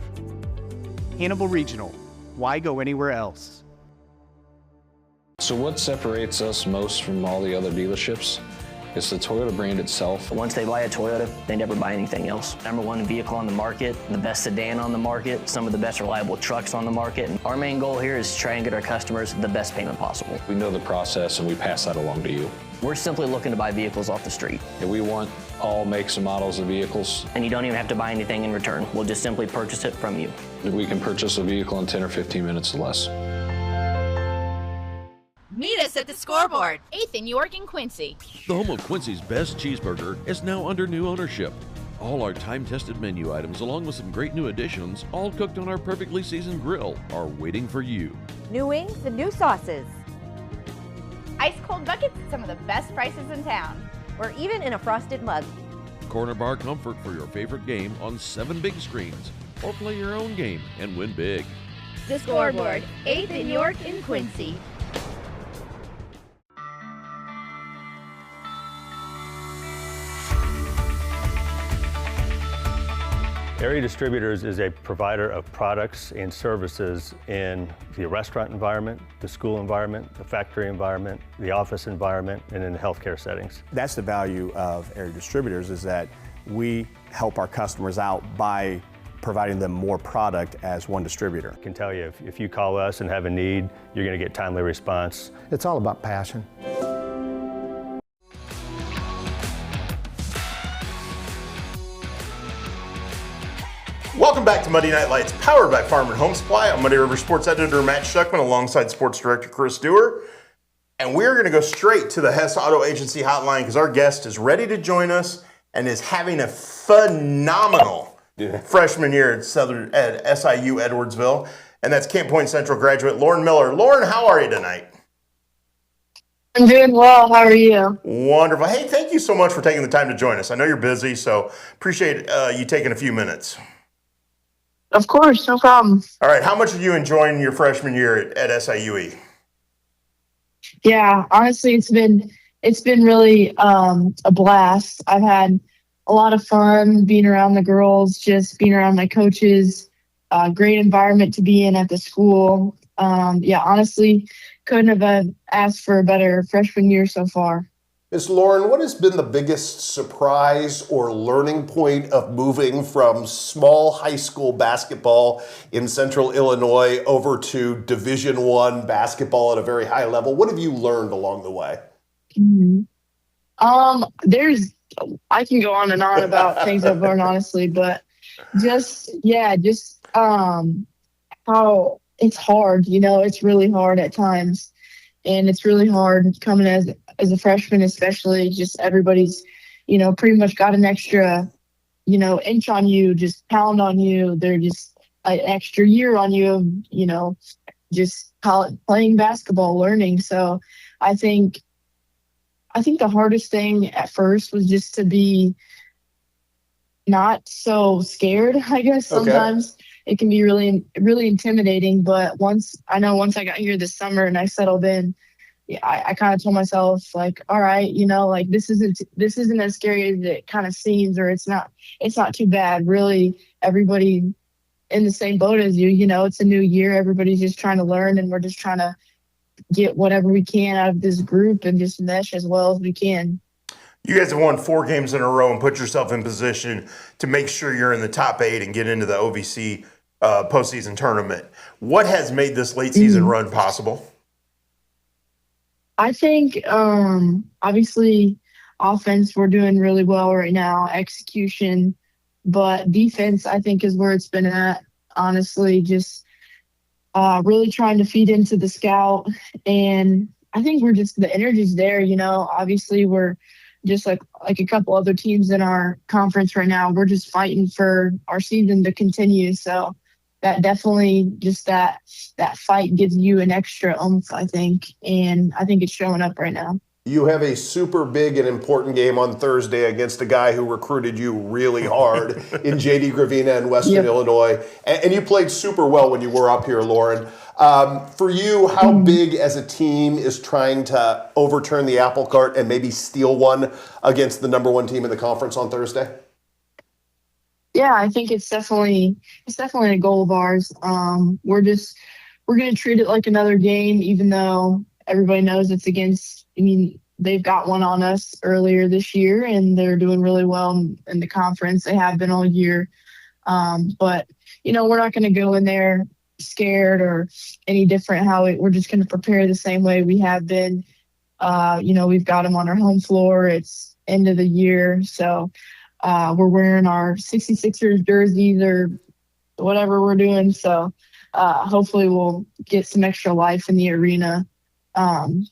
Hannibal Regional, why go anywhere else? So what separates us most from all the other dealerships? It's the Toyota brand itself. Once they buy a Toyota, they never buy anything else. #1 vehicle on the market, the best sedan on the market, some of the best reliable trucks on the market. And our main goal here is to try and get our customers the best payment possible. We know the process and we pass that along to you. We're simply looking to buy vehicles off the street. And we want all makes and models of vehicles. And you don't even have to buy anything in return. We'll just simply purchase it from you. We can purchase a vehicle in 10 or 15 minutes or less. Meet us at the Scoreboard, 8th in York and Quincy. The home of Quincy's best cheeseburger is now under new ownership. All our time-tested menu items, along with some great new additions, all cooked on our perfectly seasoned grill, are waiting for you. New wings and new sauces. Ice cold buckets at some of the best prices in town. Or even in a frosted mug. Corner bar comfort for your favorite game on 7 big screens. Or play your own game and win big. The Scoreboard, 8th in York and Quincy. Area Distributors is a provider of products and services in the restaurant environment, the school environment, the factory environment, the office environment, and in the healthcare settings. That's the value of Area Distributors, is that we help our customers out by providing them more product as one distributor. I can tell you, if you call us and have a need, you're going to get timely response. It's all about passion. Welcome back to Monday Night Lights, powered by Farm and Home Supply. I'm Muddy River Sports Editor Matt Schuckman, alongside Sports Director Chris Duerr. And we're going to go straight to the Hess Auto Agency hotline because our guest is ready to join us and is having a phenomenal freshman year at SIU Edwardsville. And that's Camp Point Central graduate Lauren Miller. Lauren, how are you tonight? I'm doing well. How are you? Wonderful. Hey, thank you so much for taking the time to join us. I know you're busy, so appreciate you taking a few minutes. Of course, no problem. All right, how much are you enjoying your freshman year at SIUE? Yeah, honestly, it's been really a blast. I've had a lot of fun being around the girls, just being around my coaches. Great environment to be in at the school. Yeah, honestly, couldn't have asked for a better freshman year so far. Ms. Lauren, what has been the biggest surprise or learning point of moving from small high school basketball in Central Illinois over to Division I basketball at a very high level? What have you learned along the way? Mm-hmm. I can go on and on about things I've learned, honestly, but just how it's hard, it's really hard at times. And it's really hard coming as a freshman, especially. Just everybody's, pretty much got an extra, inch on you, just pound on you. They're just an extra year on you, just playing basketball, learning. So I think the hardest thing at first was just to be not so scared, I guess. Sometimes it can be really, really intimidating. But once I got here this summer and I settled in, I kind of told myself, like, all right, this isn't as scary as it kind of seems, or it's not too bad. Really, everybody in the same boat as you. It's a new year. Everybody's just trying to learn, and we're just trying to get whatever we can out of this group and just mesh as well as we can. You guys have won 4 games in a row and put yourself in position to make sure you're in the top 8 and get into the OVC postseason tournament. What has made this late season run possible? I think obviously offense we're doing really well right now, execution, but defense I think is where it's been at. Honestly, just really trying to feed into the scout, and I think we're just the energy's there. Obviously we're just like a couple other teams in our conference right now. We're just fighting for our season to continue. So that definitely just that fight gives you an extra oomph, I think, and I think it's showing up right now. You have a super big and important game on Thursday against a guy who recruited you really hard in J.D. Gravina in Western Illinois. And you played super well when you were up here, Lauren. For you, how big as a team is trying to overturn the apple cart and maybe steal one against the number one team in the conference on Thursday? Yeah, I think it's definitely a goal of ours. We're going to treat it like another game, even though everybody knows it's against. I mean, they've got one on us earlier this year, and they're doing really well in the conference. They have been all year. But, we're not going to go in there scared or any different. We're just going to prepare the same way we have been. We've got them on our home floor. It's end of the year. So we're wearing our 66ers jerseys or whatever we're doing. So hopefully we'll get some extra life in the arena.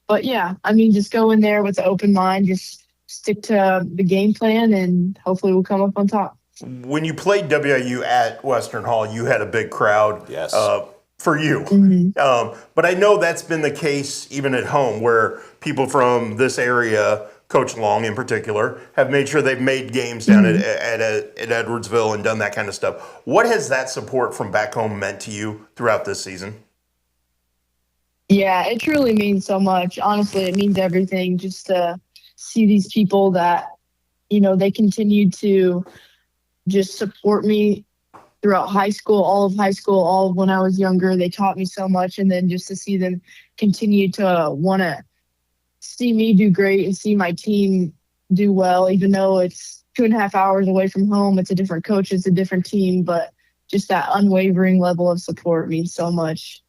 But yeah, I mean, just go in there with an open mind, just stick to the game plan, and hopefully we'll come up on top. When you played WIU at Western Hall, you had a big crowd for you. But I know that's been the case even at home, where people from this area, Coach Long in particular, have made sure they've made games down at Edwardsville and done that kind of stuff. What has that support from back home meant to you throughout this season? Yeah, it truly means so much. Honestly, it means everything just to see these people that, they continue to just support me throughout high school, all of when I was younger. They taught me so much. And then just to see them continue to want to see me do great and see my team do well, even though it's 2.5 hours away from home. It's a different coach, it's a different team, but just that unwavering level of support means so much.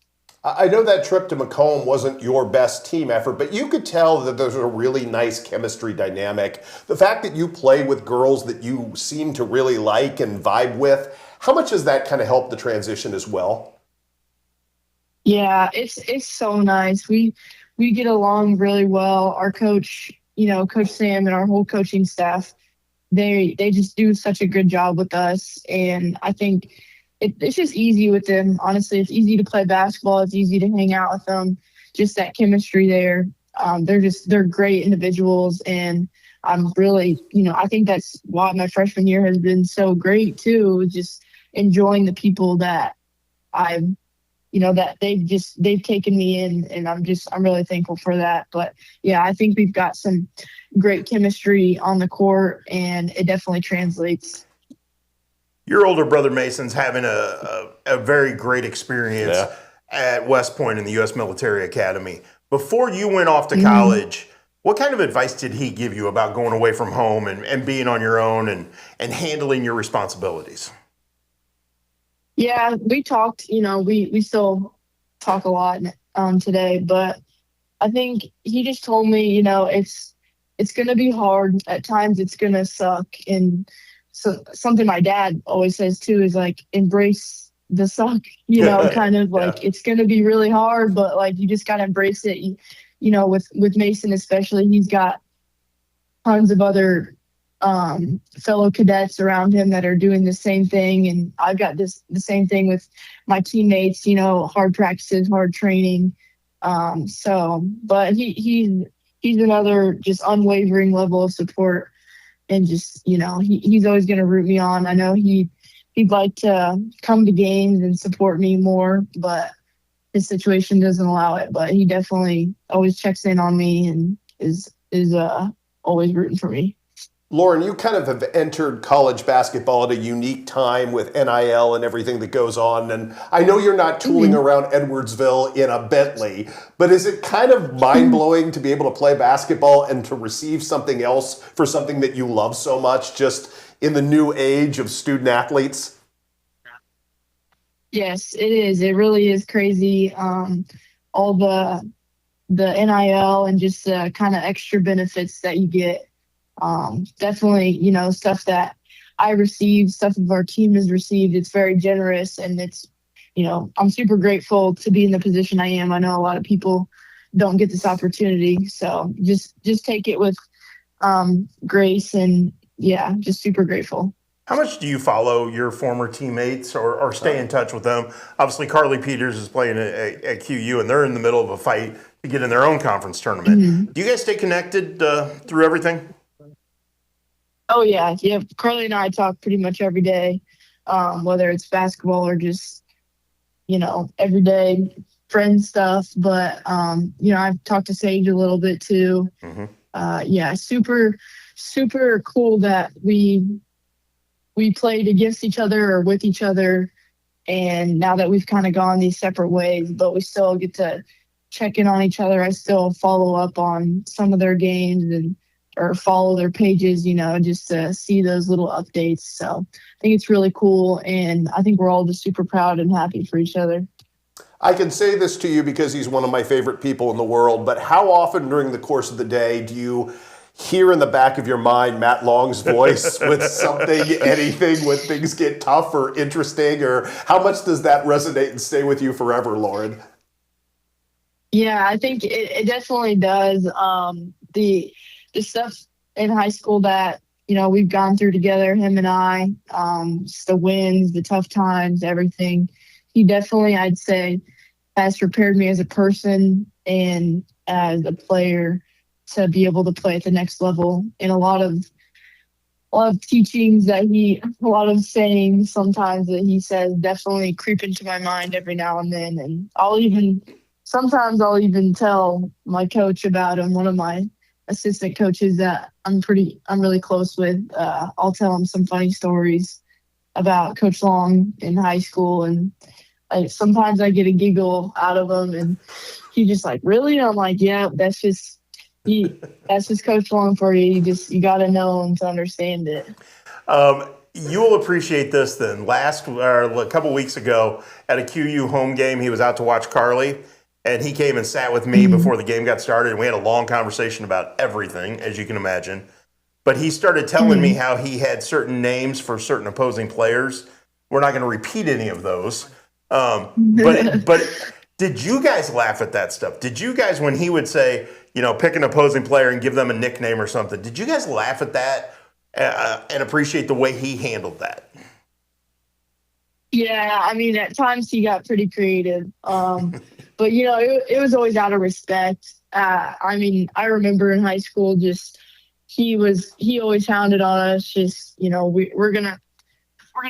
I know that trip to Macomb wasn't your best team effort, but you could tell that there's a really nice chemistry dynamic. The fact that you play with girls that you seem to really like and vibe with, how much does that kind of help the transition as well? Yeah, it's so nice. We get along really well. Our coach, Coach Sam and our whole coaching staff, they just do such a good job with us, and I think it's just easy with them. Honestly, it's easy to play basketball. It's easy to hang out with them. Just that chemistry there. They're great individuals, and I'm really, I think that's why my freshman year has been so great too. Just enjoying the people that that they've taken me in, and I'm really thankful for that. But yeah, I think we've got some great chemistry on the court, and it definitely translates. Your older brother Mason's having a very great experience at West Point in the U.S. Military Academy. Before you went off to college, what kind of advice did he give you about going away from home and being on your own and handling your responsibilities? Yeah, we talked, we still talk a lot today, but I think he just told me, it's going to be hard. At times it's going to suck. And so something my dad always says too is like, embrace the suck, kind of like it's going to be really hard, but like you just got to embrace it. With Mason especially, he's got tons of other fellow cadets around him that are doing the same thing, and I've got the same thing with my teammates. Hard practices, hard training. But he's another just unwavering level of support. And just, he's always going to root me on. I know he'd like to come to games and support me more, but his situation doesn't allow it. But he definitely always checks in on me and is always rooting for me. Lauren, you kind of have entered college basketball at a unique time with NIL and everything that goes on. And I know you're not tooling around Edwardsville in a Bentley, but is it kind of mind-blowing to be able to play basketball and to receive something else for something that you love so much, just in the new age of student athletes? Yes, it is. It really is crazy. All the the NIL and just the kind of extra benefits that you get. Definitely, stuff that I received, stuff that our team has received. It's very generous, and it's, I'm super grateful to be in the position I am. I know a lot of people don't get this opportunity, so just take it with grace, and just super grateful. How much do you follow your former teammates or stay in touch with them? Obviously, Carly Peters is playing at QU, and they're in the middle of a fight to get in their own conference tournament. Mm-hmm. Do you guys stay connected through everything? Oh, yeah. Carly and I talk pretty much every day, whether it's basketball or just, everyday friend stuff. But, I've talked to Sage a little bit too. Mm-hmm. Super, super cool that we played against each other or with each other. And now that we've kind of gone these separate ways, but we still get to check in on each other. I still follow up on some of their games or follow their pages, just to see those little updates. So I think it's really cool. And I think we're all just super proud and happy for each other. I can say this to you because he's one of my favorite people in the world, but how often during the course of the day do you hear in the back of your mind Matt Long's voice with something, anything, when things get tough or interesting, or how much does that resonate and stay with you forever, Lauren? Yeah, I think it definitely does. The stuff in high school that, we've gone through together, him and I, just the wins, the tough times, everything. He definitely, I'd say, has prepared me as a person and as a player to be able to play at the next level. And a lot of teachings a lot of sayings sometimes that he says definitely creep into my mind every now and then. And sometimes I'll even tell my coach about him, one of my assistant coaches that I'm really close with. I'll tell him some funny stories about Coach Long in high school, and sometimes I get a giggle out of him, and he's just like, "Really?" And I'm like, "Yeah, that's just Coach Long for you. You got to know him to understand it." You will appreciate this then. A couple weeks ago at a QU home game, he was out to watch Carly, and he came and sat with me before the game got started, and we had a long conversation about everything, as you can imagine. But he started telling me how he had certain names for certain opposing players. We're not going to repeat any of those. But did you guys laugh at that stuff? Did you guys, when he would say, pick an opposing player and give them a nickname or something, did you guys laugh at that and appreciate the way he handled that? Yeah, I mean, at times he got pretty creative. But, it was always out of respect. I remember in high school, he always hounded on us, we're going to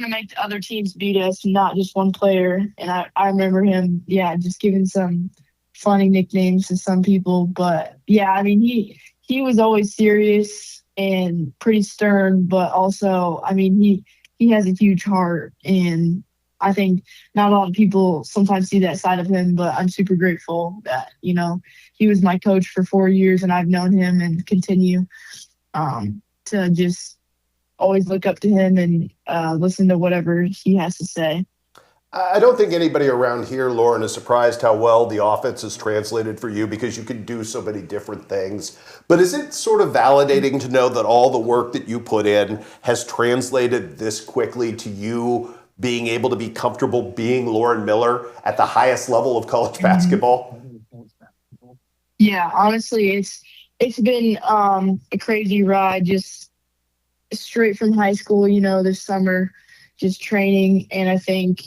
make the other teams beat us, not just one player. And I remember him, just giving some funny nicknames to some people. But, he was always serious and pretty stern, but also, he has a huge heart. And I think not a lot of people sometimes see that side of him, but I'm super grateful that, he was my coach for 4 years, and I've known him and continue to just always look up to him and listen to whatever he has to say. I don't think anybody around here, Lauren, is surprised how well the offense is translated for you because you can do so many different things. But is it sort of validating to know that all the work that you put in has translated this quickly to you being able to be comfortable being Lauren Miller at the highest level of college basketball? Yeah, honestly, it's been a crazy ride, just straight from high school, this summer, just training. And I think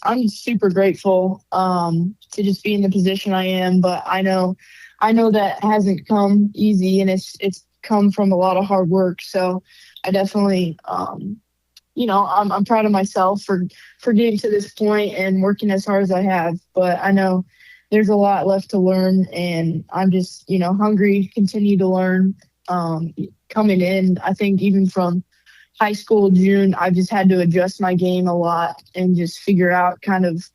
I'm super grateful to just be in the position I am. But I know that hasn't come easy, and it's come from a lot of hard work. So I definitely, I'm proud of myself for getting to this point and working as hard as I have. But I know there's a lot left to learn, and I'm just, hungry to continue to learn. Coming in, I think even from high school, June, I just had to adjust my game a lot and just figure out kind of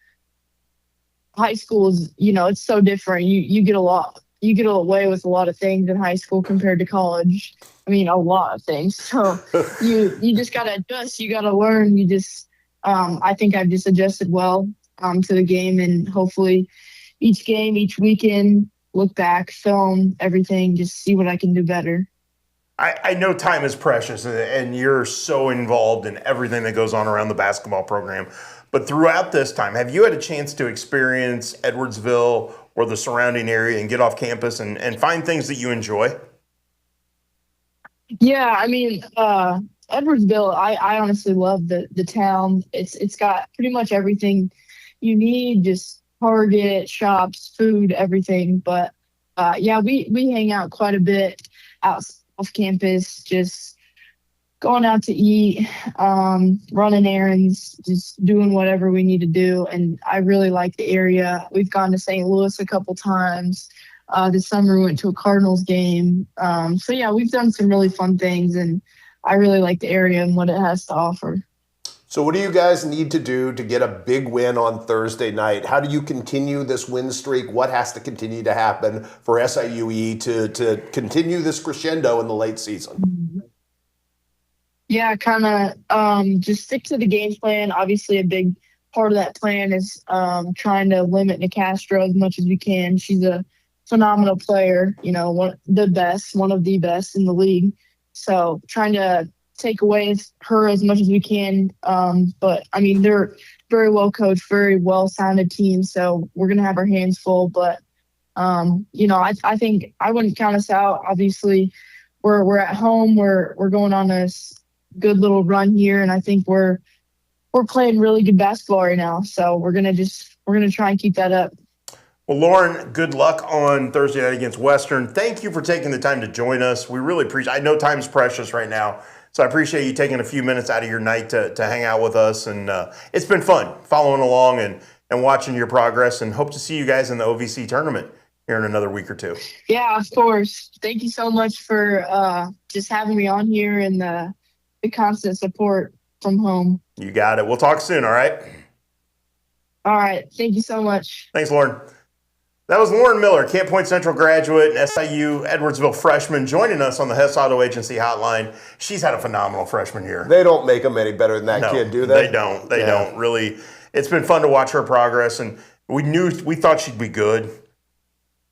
high school is, it's so different. You get away with a lot of things in high school compared to college. I mean, a lot of things. So you just got to adjust. You got to learn. I think I've just adjusted well to the game, and hopefully, each game, each weekend, look back, film everything, just see what I can do better. I know time is precious, and you're so involved in everything that goes on around the basketball program. But throughout this time, have you had a chance to experience Edwardsville or the surrounding area and get off campus and find things that you enjoy? Yeah, I mean, Edwardsville, I honestly love the town. It's got pretty much everything you need, just Target, shops, food, everything. But yeah, we hang out quite a bit out off campus, just going out to eat, running errands, just doing whatever we need to do. And I really like the area. We've gone to St. Louis a couple times. This summer we went to a Cardinals game. So yeah, we've done some really fun things, and I really like the area and what it has to offer. So what do you guys need to do to get a big win on Thursday night? How do you continue this win streak? What has to continue to happen for SIUE to continue this crescendo in the late season? Yeah, kind of just stick to the game plan. Obviously, a big part of that plan is trying to limit Nicastro as much as we can. She's a phenomenal player, one of the best in the league. So trying to take away her as much as we can. But I mean, they're very well coached, very well sounded team. So we're going to have our hands full. But, I think I wouldn't count us out. Obviously, we're at home. We're going on a good little run here. And I think we're playing really good basketball right now. So we're going to try and keep that up. Well, Lauren, good luck on Thursday night against Western. Thank you for taking the time to join us. We really appreciate it. I know time's precious right now, so I appreciate you taking a few minutes out of your night to hang out with us. And it's been fun following along and watching your progress, and hope to see you guys in the OVC tournament here in another week or two. Yeah, of course. Thank you so much for just having me on here and the constant support from home. You got it. We'll talk soon, all right? All right. Thank you so much. Thanks, Lauren. That was Lauren Miller, Camp Point Central graduate and SIU Edwardsville freshman, joining us on the Hess Auto Agency hotline. She's had a phenomenal freshman year. They don't make them any better than that kid, do they? They don't. They don't. Really, it's been fun to watch her progress, and we thought she'd be good.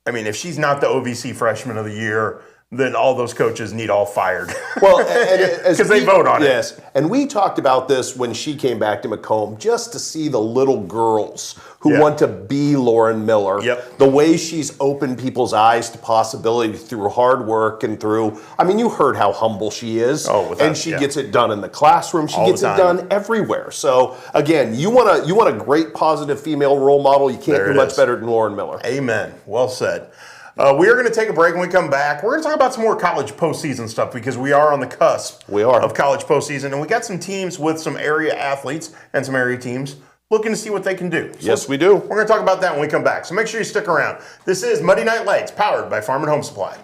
I mean, if she's not the OVC freshman of the year, then all those coaches need all fired. Well, because they vote on it. Yes, and we talked about this when she came back to Macomb, just to see the little girls who want to be Lauren Miller. Yep. The way she's opened people's eyes to possibility through hard work and through, I mean, you heard how humble she is. And she gets it done in the classroom. She gets it done everywhere. So again, you want a great positive female role model. You can't do much better than Lauren Miller. Amen. Well said. We are going to take a break. When we come back, we're going to talk about some more college postseason stuff, because we are on the cusp of college postseason. And we got some teams with some area athletes and some area teams looking to see what they can do. So yes, we do. We're going to talk about that when we come back. So make sure you stick around. This is Monday Night Lights, powered by Farm and Home Supply.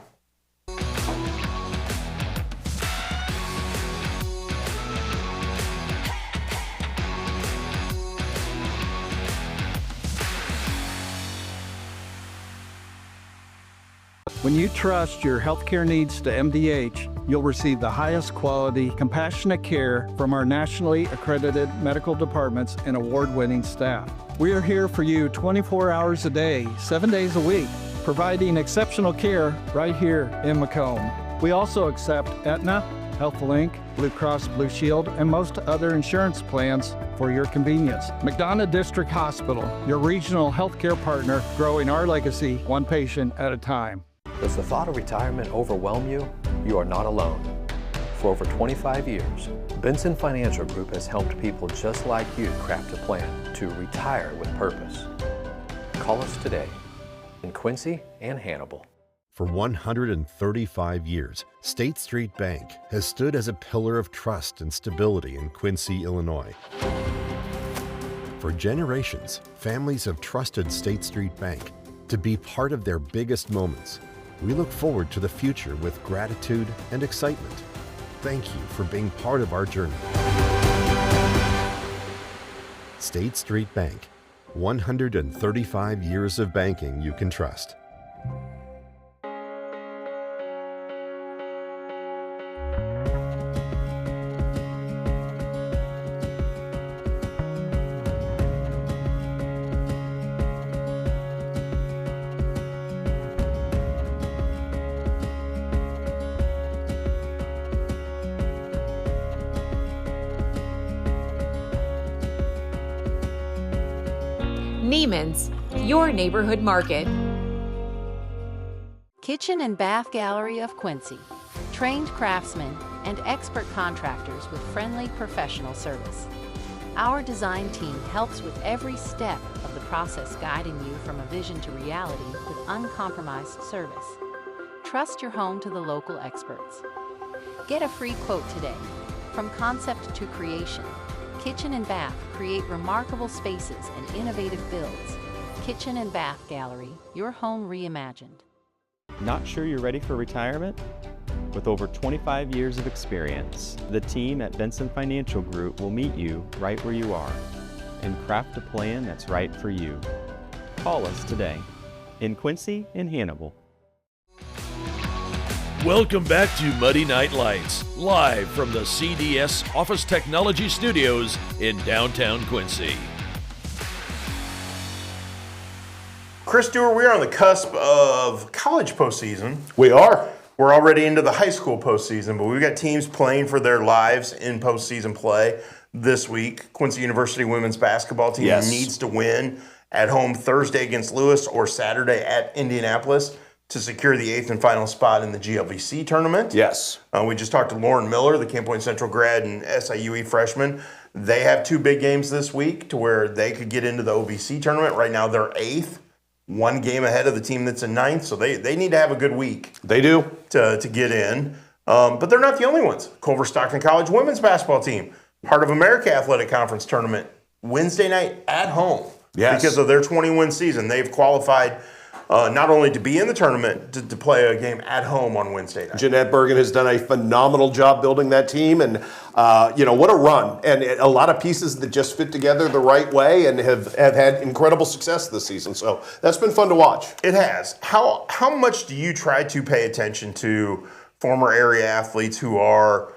When you trust your healthcare needs to MDH, you'll receive the highest quality, compassionate care from our nationally accredited medical departments and award-winning staff. We are here for you 24 hours a day, 7 days a week, providing exceptional care right here in Macomb. We also accept Aetna, HealthLink, Blue Cross Blue Shield, and most other insurance plans for your convenience. McDonough District Hospital, your regional healthcare partner, growing our legacy one patient at a time. Does the thought of retirement overwhelm you? You are not alone. For over 25 years, Benson Financial Group has helped people just like you craft a plan to retire with purpose. Call us today in Quincy and Hannibal. For 135 years, State Street Bank has stood as a pillar of trust and stability in Quincy, Illinois. For generations, families have trusted State Street Bank to be part of their biggest moments. We look forward to the future with gratitude and excitement. Thank you for being part of our journey. State Street Bank, 135 years of banking you can trust. Neiman's, your neighborhood market. Kitchen and Bath Gallery of Quincy. Trained craftsmen and expert contractors with friendly professional service. Our design team helps with every step of the process, guiding you from a vision to reality with uncompromised service. Trust your home to the local experts. Get a free quote today. From concept to creation, Kitchen and Bath create remarkable spaces and innovative builds. Kitchen and Bath Gallery, your home reimagined. Not sure you're ready for retirement? With over 25 years of experience, the team at Benson Financial Group will meet you right where you are and craft a plan that's right for you. Call us today in Quincy and Hannibal. Welcome back to Muddy Night Lights, live from the CDS Office Technology Studios in downtown Quincy. Chris Duerr, we are on the cusp of college postseason. We are. We're already into the high school postseason, but we've got teams playing for their lives in postseason play this week. Quincy University women's basketball team needs to win at home Thursday against Lewis or Saturday at Indianapolis to secure the 8th and final spot in the GLVC tournament. Yes. We just talked to Lauren Miller, the Camp Point Central grad and SIUE freshman. They have 2 big games this week to where they could get into the OVC tournament. Right now they're 8th. 1 game ahead of the team that's in 9th, so they need to have a good week. They do. To get in. But they're not the only ones. Culver Stockton College women's basketball team, part of America Athletic Conference tournament, Wednesday night at home. Yes. Because of their 20-win season. They've qualified not only to be in the tournament, to play a game at home on Wednesday night. Jeanette Bergen has done a phenomenal job building that team, and what a run. And a lot of pieces that just fit together the right way and have had incredible success this season. So that's been fun to watch. It has. How much do you try to pay attention to former area athletes who are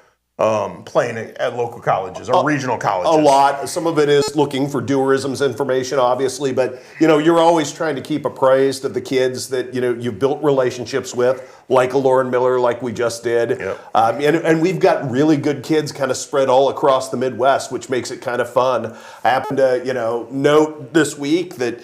playing at local colleges or regional colleges? A lot. Some of it is looking for Duerrism's information, obviously, but you're always trying to keep appraised of the kids that you've built relationships with, like a Lauren Miller, like we just did. Yep. And we've got really good kids kind of spread all across the Midwest, which makes it kind of fun. I happen to note this week that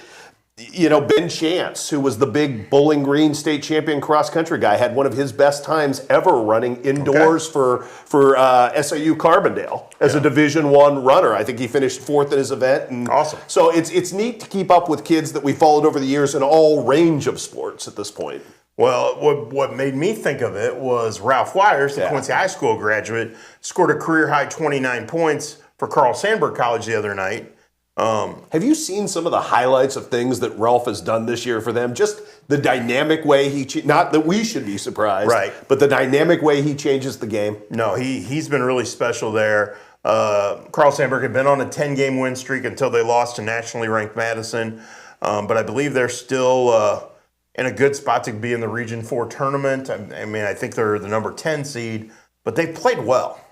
Ben Chance, who was the big Bowling Green state champion cross country guy, had one of his best times ever running indoors for SIU Carbondale as a Division I runner. I think he finished 4th in his event. And awesome. So it's neat to keep up with kids that we followed over the years in all range of sports at this point. Well, what made me think of it was Ralph Wires, the Quincy High School graduate, scored a career-high 29 points for Carl Sandburg College the other night. Have you seen some of the highlights of things that Ralph has done this year for them? Just the dynamic way not that we should be surprised, right? But the dynamic way he changes the game. No, he's been really special there. Carl Sandburg had been on a 10-game win streak until they lost to nationally ranked Madison. But I believe they're still in a good spot to be in the Region 4 tournament. I think they're the number 10 seed, but they played well,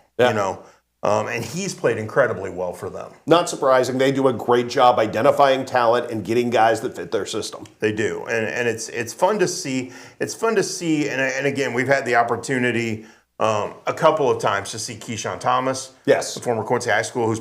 and he's played incredibly well for them. Not surprising. They do a great job identifying talent and getting guys that fit their system. They do, and it's fun to see. It's fun to see, and again, we've had the opportunity a couple of times to see Keyshawn Thomas, the former Quincy High School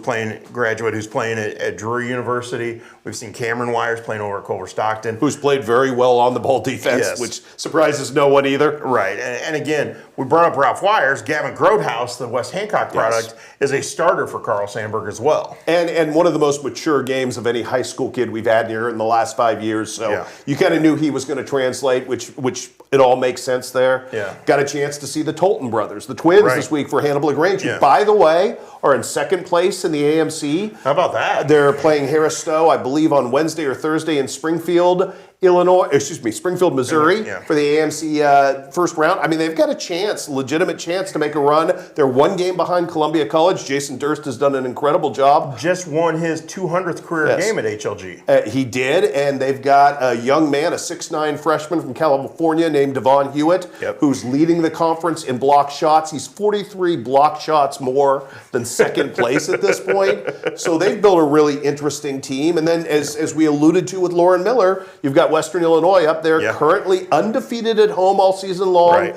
graduate who's playing at Duerr University. We've seen Cameron Wires playing over at Culver Stockton, who's played very well on the ball defense, which surprises no one either. Right, and again, we brought up Ralph Wires. Gavin Grotehouse, the West Hancock product, is a starter for Carl Sandburg as well. And one of the most mature games of any high school kid we've had here in the last 5 years. So you kind of knew he was going to translate, which it all makes sense there. Yeah. Got a chance to see the Tolton brothers, the twins, this week for Hannibal LaGrange, who, Yeah. by the way, are in 2nd place in the AMC. How about that? They're playing Harris Stowe, I believe, on Wednesday or Thursday in Springfield, Missouri, for the AMC first round. They've got a legitimate chance to make a run. They're 1 game behind Columbia College. Jason Durst has done an incredible job. Just won his 200th career game at HLG. He did, and they've got a young man, a 6'9" freshman from California named Devon Hewitt, who's leading the conference in block shots. He's 43 block shots more than 2nd place at this point. So they've built a really interesting team. And then, as we alluded to with Lauren Miller, you've got got Western Illinois up there, currently undefeated at home all season long,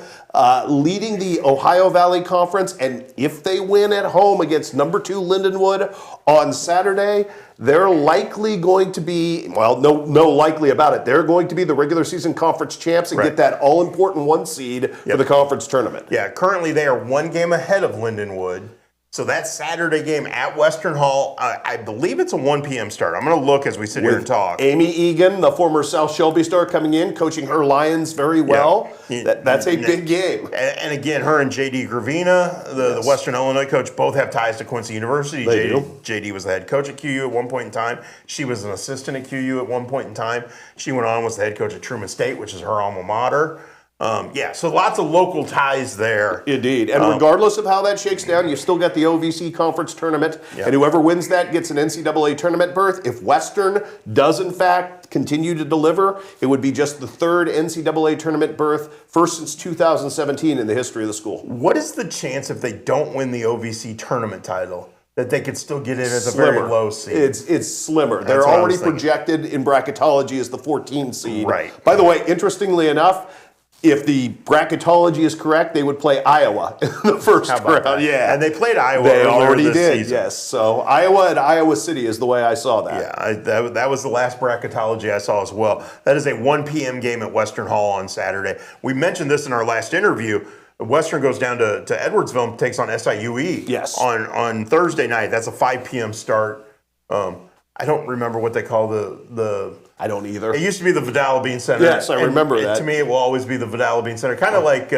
leading the Ohio Valley Conference. And if they win at home against number 2 Lindenwood on Saturday, they're likely going to be, well, no likely about it. They're going to be the regular season conference champs and get that all-important 1 seed for the conference tournament. Yeah, currently they are 1 game ahead of Lindenwood. So that Saturday game at Western Hall, I believe it's a 1 p.m. start. I'm going to look as we sit here and talk. Amy Egan, the former South Shelby star, coming in, coaching her Lions very well. That's a big game. And again, her and J.D. Gravina, the Western Illinois coach, both have ties to Quincy University. J.D. was the head coach at QU at one point in time. She was an assistant at QU at one point in time. She went on, was the head coach at Truman State, which is her alma mater. So lots of local ties there. Indeed. And regardless of how that shakes down, you still got the OVC conference tournament. And whoever wins that gets an NCAA tournament berth. If Western does, in fact, continue to deliver, it would be just the 3rd NCAA tournament berth, first since 2017 in the history of the school. What is the chance if they don't win the OVC tournament title that they could still get it as a very low seed? It's slimmer. They're already projected in bracketology as the 14 seed. Right. By the way, interestingly enough, if the bracketology is correct, they would play Iowa in the first round. Yeah, and they played Iowa. They already this did. season. Yes. So Iowa and Iowa City is the way I saw that. Yeah, that was the last bracketology I saw as well. That is a 1 p.m. game at Western Hall on Saturday. We mentioned this in our last interview. Western goes down to Edwardsville and takes on SIUE. Yes. On Thursday night. That's a 5 p.m. start. I don't remember what they call the. I don't either. It used to be the Vidal Bean Center. Yes, I remember that. To me, it will always be the Vidal Bean Center. Kind of like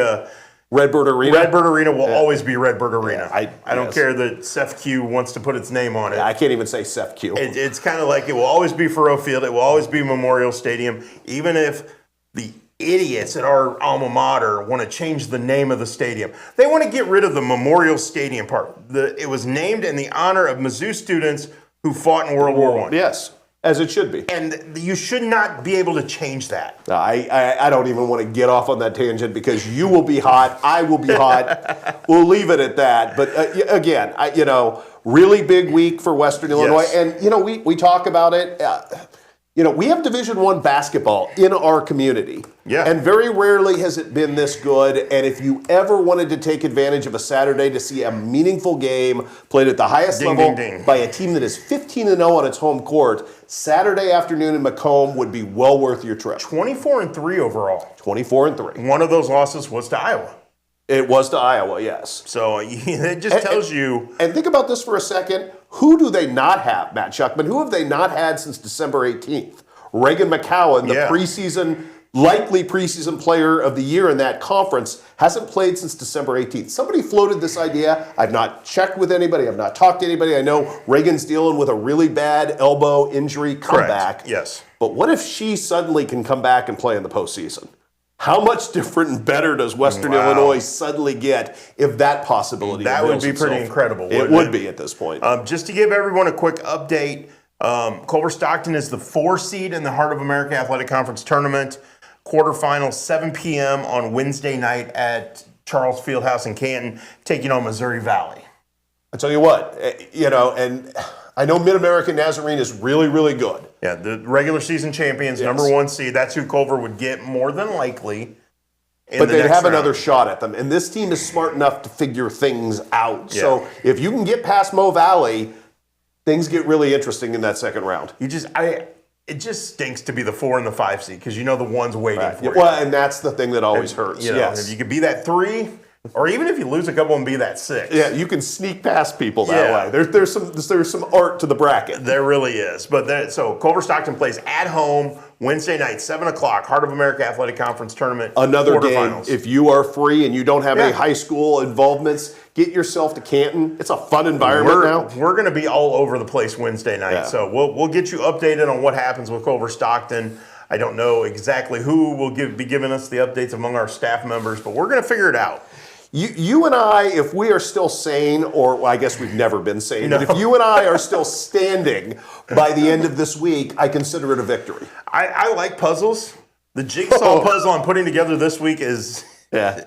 Redbird Arena. Redbird Arena will always be Redbird Arena. I don't care that CEFQ wants to put its name on it. I can't even say CEFQ. It's kind of like it will always be Faroe Field. It will always be Memorial Stadium. Even if the idiots at our alma mater want to change the name of the stadium. They want to get rid of the Memorial Stadium part. It was named in the honor of Mizzou students who fought in World War I. Yes. As it should be. And you should not be able to change that. I don't even want to get off on that tangent because you will be hot, I will be hot. We'll leave it at that. But again, really big week for Western Illinois. And, we talk about it. We have Division I basketball in our community. Yeah. And very rarely has it been this good. And if you ever wanted to take advantage of a Saturday to see a meaningful game played at the highest level by a team that is 15-0 on its home court, Saturday afternoon in Macomb would be well worth your trip. 24-3 overall. 24-3. One of those losses was to Iowa. It was to Iowa, yes. So it just tells you. And think about this for a second. Who do they not have, Matt Schuckman? Who have they not had since December 18th? Reagan McCowan, the likely preseason player of the year in that conference, hasn't played since December 18th. Somebody floated this idea. I've not checked with anybody. I've not talked to anybody. I know Reagan's dealing with a really bad elbow injury comeback. Correct. Yes. But what if she suddenly can come back and play in the postseason? How much different and better does Western Illinois suddenly get if that possibility That would be itself? pretty incredible. It would be at this point. Just to give everyone a quick update, Culver Stockton is the 4 seed in the Heart of America Athletic Conference Tournament. Quarterfinals, 7 p.m. on Wednesday night at Charles Fieldhouse in Canton, taking on Missouri Valley. I tell you what, and I know Mid-American Nazarene is really, really good. Yeah, the regular season champions, number 1 seed. That's who Culver would get more than likely. But they'd have another shot at them. And this team is smart enough to figure things out. Yeah. So if you can get past Mo Valley, things get really interesting in that second round. It just stinks to be the 4 and the 5 seed because the one's waiting for you. Well, and that's the thing that always hurts. If you could be that 3, or even if you lose a couple and be that 6. Yeah, you can sneak past people that way. There's some art to the bracket. There really is. So Culver Stockton plays at home Wednesday night, 7 o'clock, Heart of America Athletic Conference Tournament. Another game. If you are free and you don't have any high school involvements, get yourself to Canton. It's a fun environment now. We're going to be all over the place Wednesday night. So we'll get you updated on what happens with Culver Stockton. I don't know exactly who will be giving us the updates among our staff members, but we're going to figure it out. You and I, if we are still sane, or I guess we've never been sane, but if you and I are still standing by the end of this week, I consider it a victory. I like puzzles. The jigsaw puzzle I'm putting together this week is Yeah.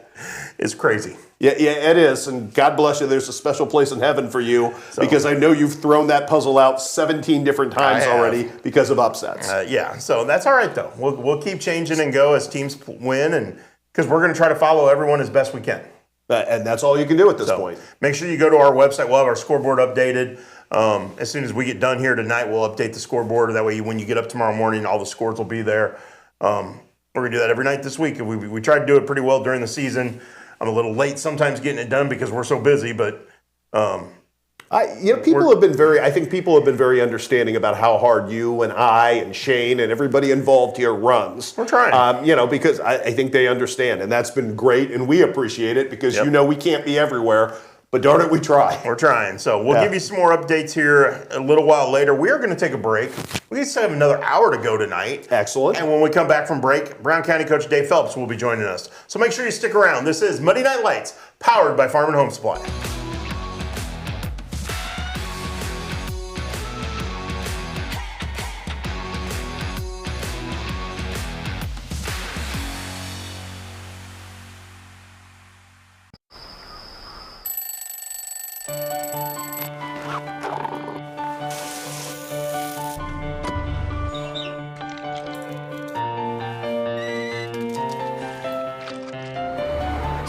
It's crazy. Yeah, it is. And God bless you, there's a special place in heaven for you because I know you've thrown that puzzle out 17 different times already because of upsets. Yeah, so that's all right, though. We'll keep changing and go as teams win, and because we're going to try to follow everyone as best we can. And that's all you can do at this point. Make sure you go to our website. We'll have our scoreboard updated. As soon as we get done here tonight, we'll update the scoreboard. That way, when you get up tomorrow morning, all the scores will be there. We're going to do that every night this week. We tried to do it pretty well during the season. I'm a little late sometimes getting it done because we're so busy, but people have been very understanding about how hard you and I and Shane and everybody involved here runs. We're trying. Because I think they understand, and that's been great, and we appreciate it because we can't be everywhere. But darn it, we try. We're trying. So we'll give you some more updates here a little while later. We are going to take a break. We still have another hour to go tonight. Excellent. And when we come back from break, Brown County coach Dave Phelps will be joining us. So make sure you stick around. This is Monday Night Lights, powered by Farm and Home Supply.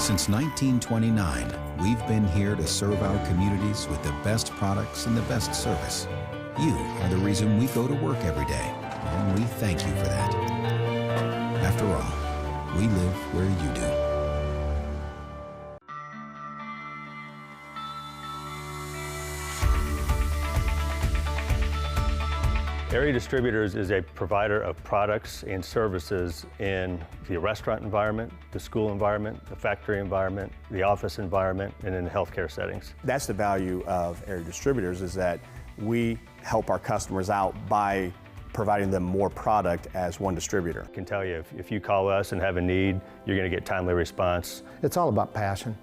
Since 1929, we've been here to serve our communities with the best products and the best service. You are the reason we go to work every day, and we thank you for that. After all, we live where you do. Area Distributors is a provider of products and services in the restaurant environment, the school environment, the factory environment, the office environment, and in healthcare settings. That's the value of Area Distributors, is that we help our customers out by providing them more product as one distributor. I can tell you, if you call us and have a need, you're going to get timely response. It's all about passion.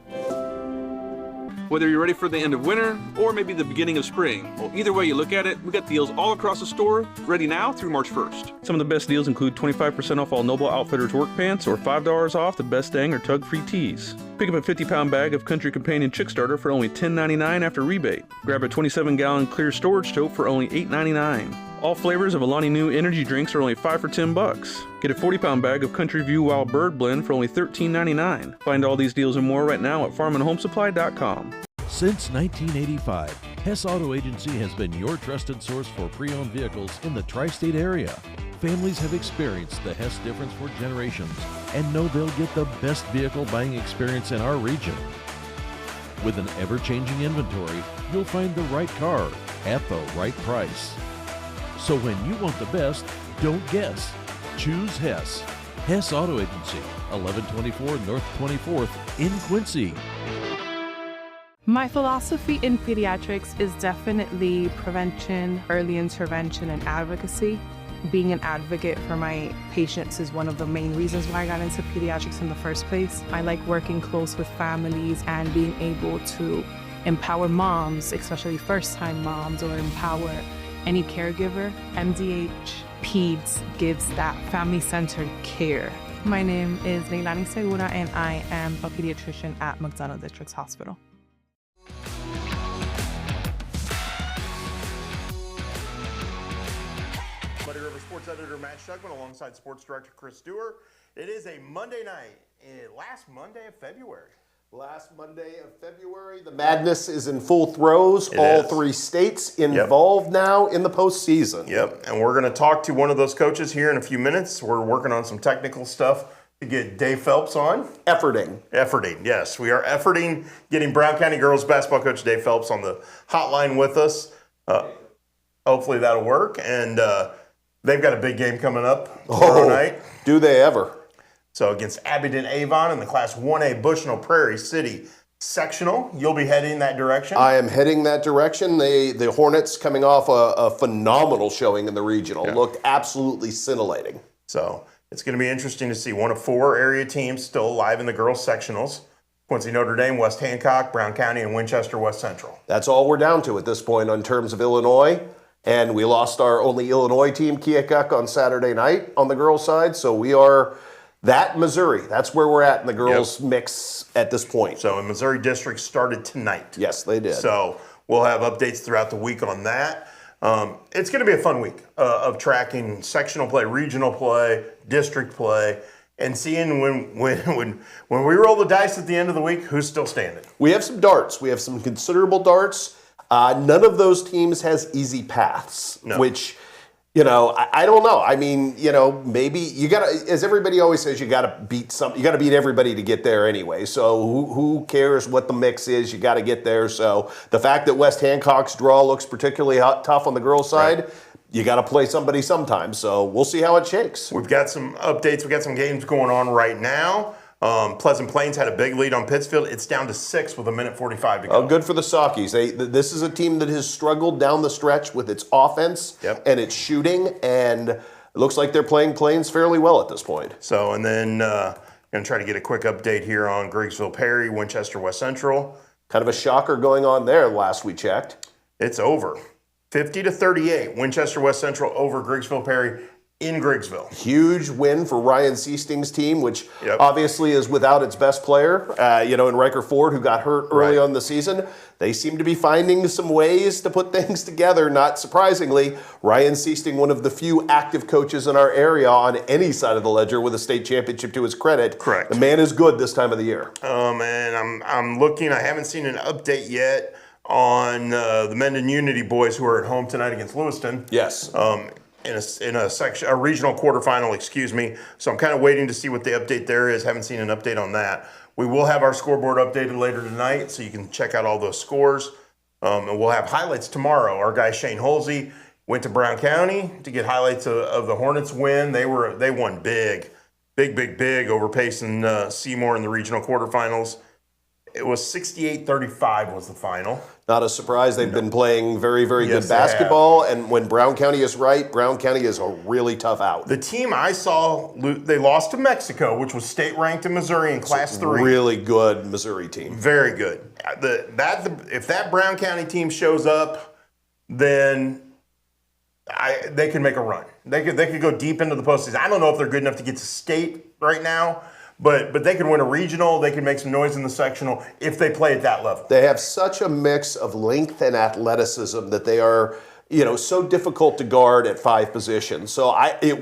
Whether you're ready for the end of winter or maybe the beginning of spring, well, either way you look at it, we got deals all across the store, ready now through March 1st. Some of the best deals include 25% off all Noble Outfitters work pants or $5 off the best dang or tug-free tees. Pick up a 50-pound bag of Country Companion Chick Starter for only $10.99 after rebate. Grab a 27-gallon clear storage tote for only $8.99. All flavors of Alani Nu energy drinks are only 5 for $10. Get a 40-pound bag of Country View Wild Bird Blend for only $13.99. Find all these deals and more right now at farmandhomesupply.com. Since 1985, Hess Auto Agency has been your trusted source for pre-owned vehicles in the tri-state area. Families have experienced the Hess difference for generations and know they'll get the best vehicle buying experience in our region. With an ever-changing inventory, you'll find the right car at the right price. So when you want the best, don't guess. Choose Hess. Hess Auto Agency, 1124 North 24th in Quincy. My philosophy in pediatrics is definitely prevention, early intervention, and advocacy. Being an advocate for my patients is one of the main reasons why I got into pediatrics in the first place. I like working close with families and being able to empower moms, especially first-time moms, or empower any caregiver. MDH Peds gives that family-centered care. My name is Leilani Segura, and I am a pediatrician at McDonough Districts Hospital. Muddy River Sports Editor Matt Schuckman alongside Sports Director Chris Duerr. It is a Monday night, last Monday of February. Last Monday of February, the madness is in full throes. All three states involved now in the postseason. Yep, and we're going to talk to one of those coaches here in a few minutes. We're working on some technical stuff to get Dave Phelps on. Efforting, yes. We are efforting getting Brown County girls basketball coach Dave Phelps on the hotline with us. Hopefully that'll work. And they've got a big game coming up tomorrow night. Do they ever? So against Abingdon Avon in the Class 1A Bushnell Prairie City sectional. You'll be heading that direction? I am heading that direction. The Hornets, coming off a phenomenal showing in the regional, looked absolutely scintillating. So it's going to be interesting to see one of four area teams still alive in the girls sectionals. Quincy Notre Dame, West Hancock, Brown County, and Winchester West Central. That's all we're down to at this point in terms of Illinois. And we lost our only Illinois team, Keokuk, on Saturday night on the girls' side. So we are That Missouri, that's where we're at in the girls' mix at this point. So, in Missouri District started tonight. Yes, they did. So, we'll have updates throughout the week on that. It's going to be a fun week of tracking sectional play, regional play, district play, and seeing when we roll the dice at the end of the week, who's still standing. We have some darts. We have some considerable darts. None of those teams has easy paths, which, I don't know. I mean, maybe you got to, as everybody always says, you got to beat everybody to get there anyway. So who cares what the mix is? You got to get there. So the fact that West Hancock's draw looks particularly tough on the girls' side, you got to play somebody sometime. So we'll see how it shakes. We've got some updates. We've got some games going on right now. Pleasant Plains had a big lead on Pittsfield. It's down to 6 with 1:45 to go. Oh, good for the Saukies. This is a team that has struggled down the stretch with its offense and its shooting, and it looks like they're playing Plains fairly well at this point. So, and then going to try to get a quick update here on Griggsville Perry, Winchester West Central. Kind of a shocker going on there last we checked. It's over. 50-38. Winchester West Central over Griggsville Perry in Griggsville. Huge win for Ryan Seasting's team, which obviously is without its best player, in Riker Ford, who got hurt early on the season. They seem to be finding some ways to put things together. Not surprisingly, Ryan Seasting, one of the few active coaches in our area on any side of the ledger with a state championship to his credit. Correct. The man is good this time of the year. And I'm looking. I haven't seen an update yet on the Mendon Unity boys who are at home tonight against Lewiston. Yes. In a regional quarterfinal, excuse me. So I'm kind of waiting to see what the update there is. Haven't seen an update on that. We will have our scoreboard updated later tonight, so you can check out all those scores. And we'll have highlights tomorrow. Our guy Shane Holsey went to Brown County to get highlights of the Hornets win. They won big over Payson Seymour in the regional quarterfinals. It was 68-35 was the final. Not a surprise. They've been playing very, very good basketball. And when Brown County is right, Brown County is a really tough out. The team I saw, they lost to Mexico, which was state ranked in Missouri in Class 3. Really good Missouri team. Very good. If that Brown County team shows up, then they can make a run. They could go deep into the postseason. I don't know if they're good enough to get to state right now. But they can win a regional. They can make some noise in the sectional if they play at that level. They have such a mix of length and athleticism that they are, so difficult to guard at 5 positions. So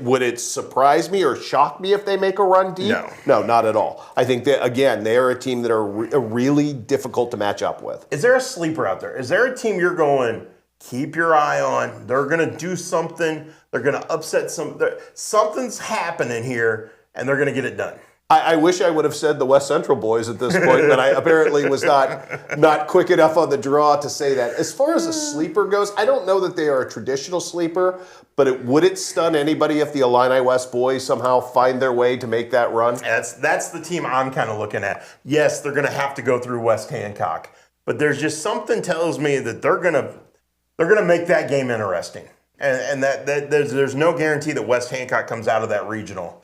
would it surprise me or shock me if they make a run deep? No, not at all. I think that, again, they are a team that are really difficult to match up with. Is there a sleeper out there? Is there a team you're going, keep your eye on? They're going to do something. They're going to upset something's happening here, and they're going to get it done. I wish I would have said the West Central boys at this point, but I apparently was not quick enough on the draw to say that. As far as a sleeper goes, I don't know that they are a traditional sleeper, but would it stun anybody if the Illini West boys somehow find their way to make that run? That's the team I'm kind of looking at. Yes, they're going to have to go through West Hancock, but there's just something tells me that they're going to make that game interesting, and that there's no guarantee that West Hancock comes out of that regional.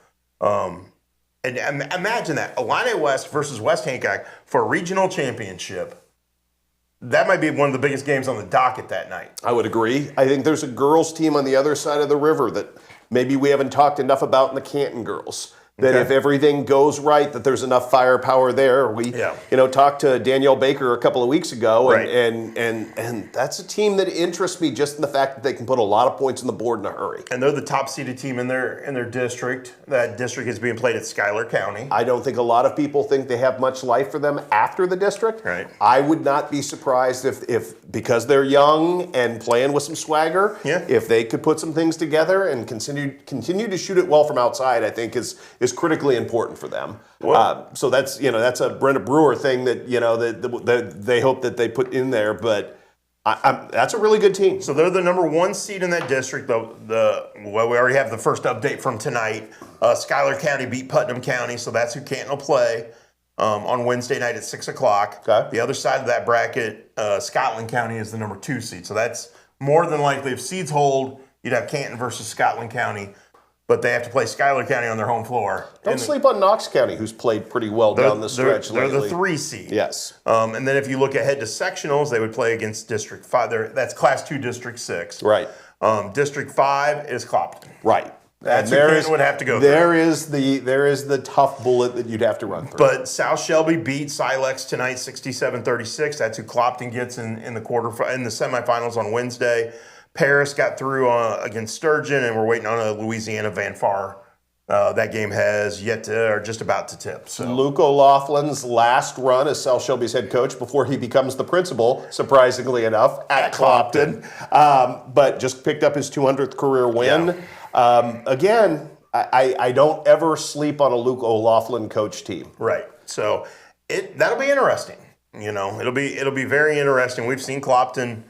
And imagine that, Illini West versus West Hancock for a regional championship. That might be one of the biggest games on the docket that night. I would agree. I think there's a girls team on the other side of the river that maybe we haven't talked enough about in the Canton girls. That if everything goes right, that there's enough firepower there. We, talked to Danielle Baker a couple of weeks ago, and that's a team that interests me just in the fact that they can put a lot of points on the board in a hurry. And they're the top seeded team in their district. That district is being played at Schuyler County. I don't think a lot of people think they have much life for them after the district. Right. I would not be surprised if because they're young and playing with some swagger, if they could put some things together and continue to shoot it well from outside, I think is critically important for them. So that's a Brenda Brewer thing that that they hope that they put in there. But that's a really good team. So they're the number 1 seed in that district. We already have the first update from tonight. Schuyler County beat Putnam County, so that's who Canton will play on Wednesday night at 6 o'clock. Okay. The other side of that bracket, Scotland County is the number 2 seed. So that's more than likely, if seeds hold, you'd have Canton versus Scotland County. But they have to play Schuyler County on their home floor. Don't sleep on Knox County, who's played pretty well down the stretch they're lately. the 3 seed. Yes. And then if you look ahead to sectionals, they would play against District 5. That's Class 2 District 6. Right. District 5 is Clopton. Right. That's what Canton would have to go there through. There is the tough bullet that you'd have to run through. But South Shelby beat Silex tonight 67-36. That's who Clopton gets in the semifinals on Wednesday. Paris got through against Sturgeon, and we're waiting on a Louisiana Van Far. That game has yet to, or just about to tip. So Luke O'Loughlin's last run as South Shelby's head coach before he becomes the principal, surprisingly enough, at Clopton. But just picked up his 200th career win. Yeah. Again, I don't ever sleep on a Luke O'Loughlin coach team. Right. So that'll be interesting. You know, it'll be very interesting. We've seen Clopton a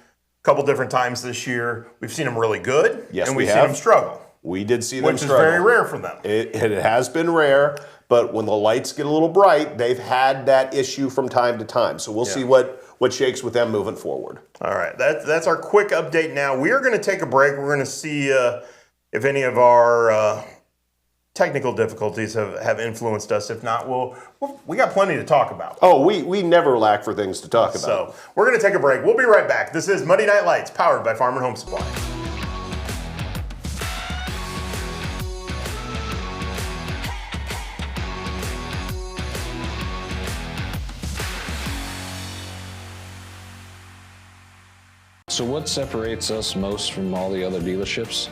couple different times this year. We've seen him really good, and we've seen him struggle. We did see them struggle. Which is very rare for them. It has been rare, but when the lights get a little bright, they've had that issue from time to time. So we'll see what shakes with them moving forward. All right, that's our quick update now. We are going to take a break. We're going to see if any of our technical difficulties have influenced us. If not, we got plenty to talk about. Oh, we never lack for things to talk about. So we're going to take a break. We'll be right back. This is Monday Night Lights, powered by Farm and Home Supply. So what separates us most from all the other dealerships?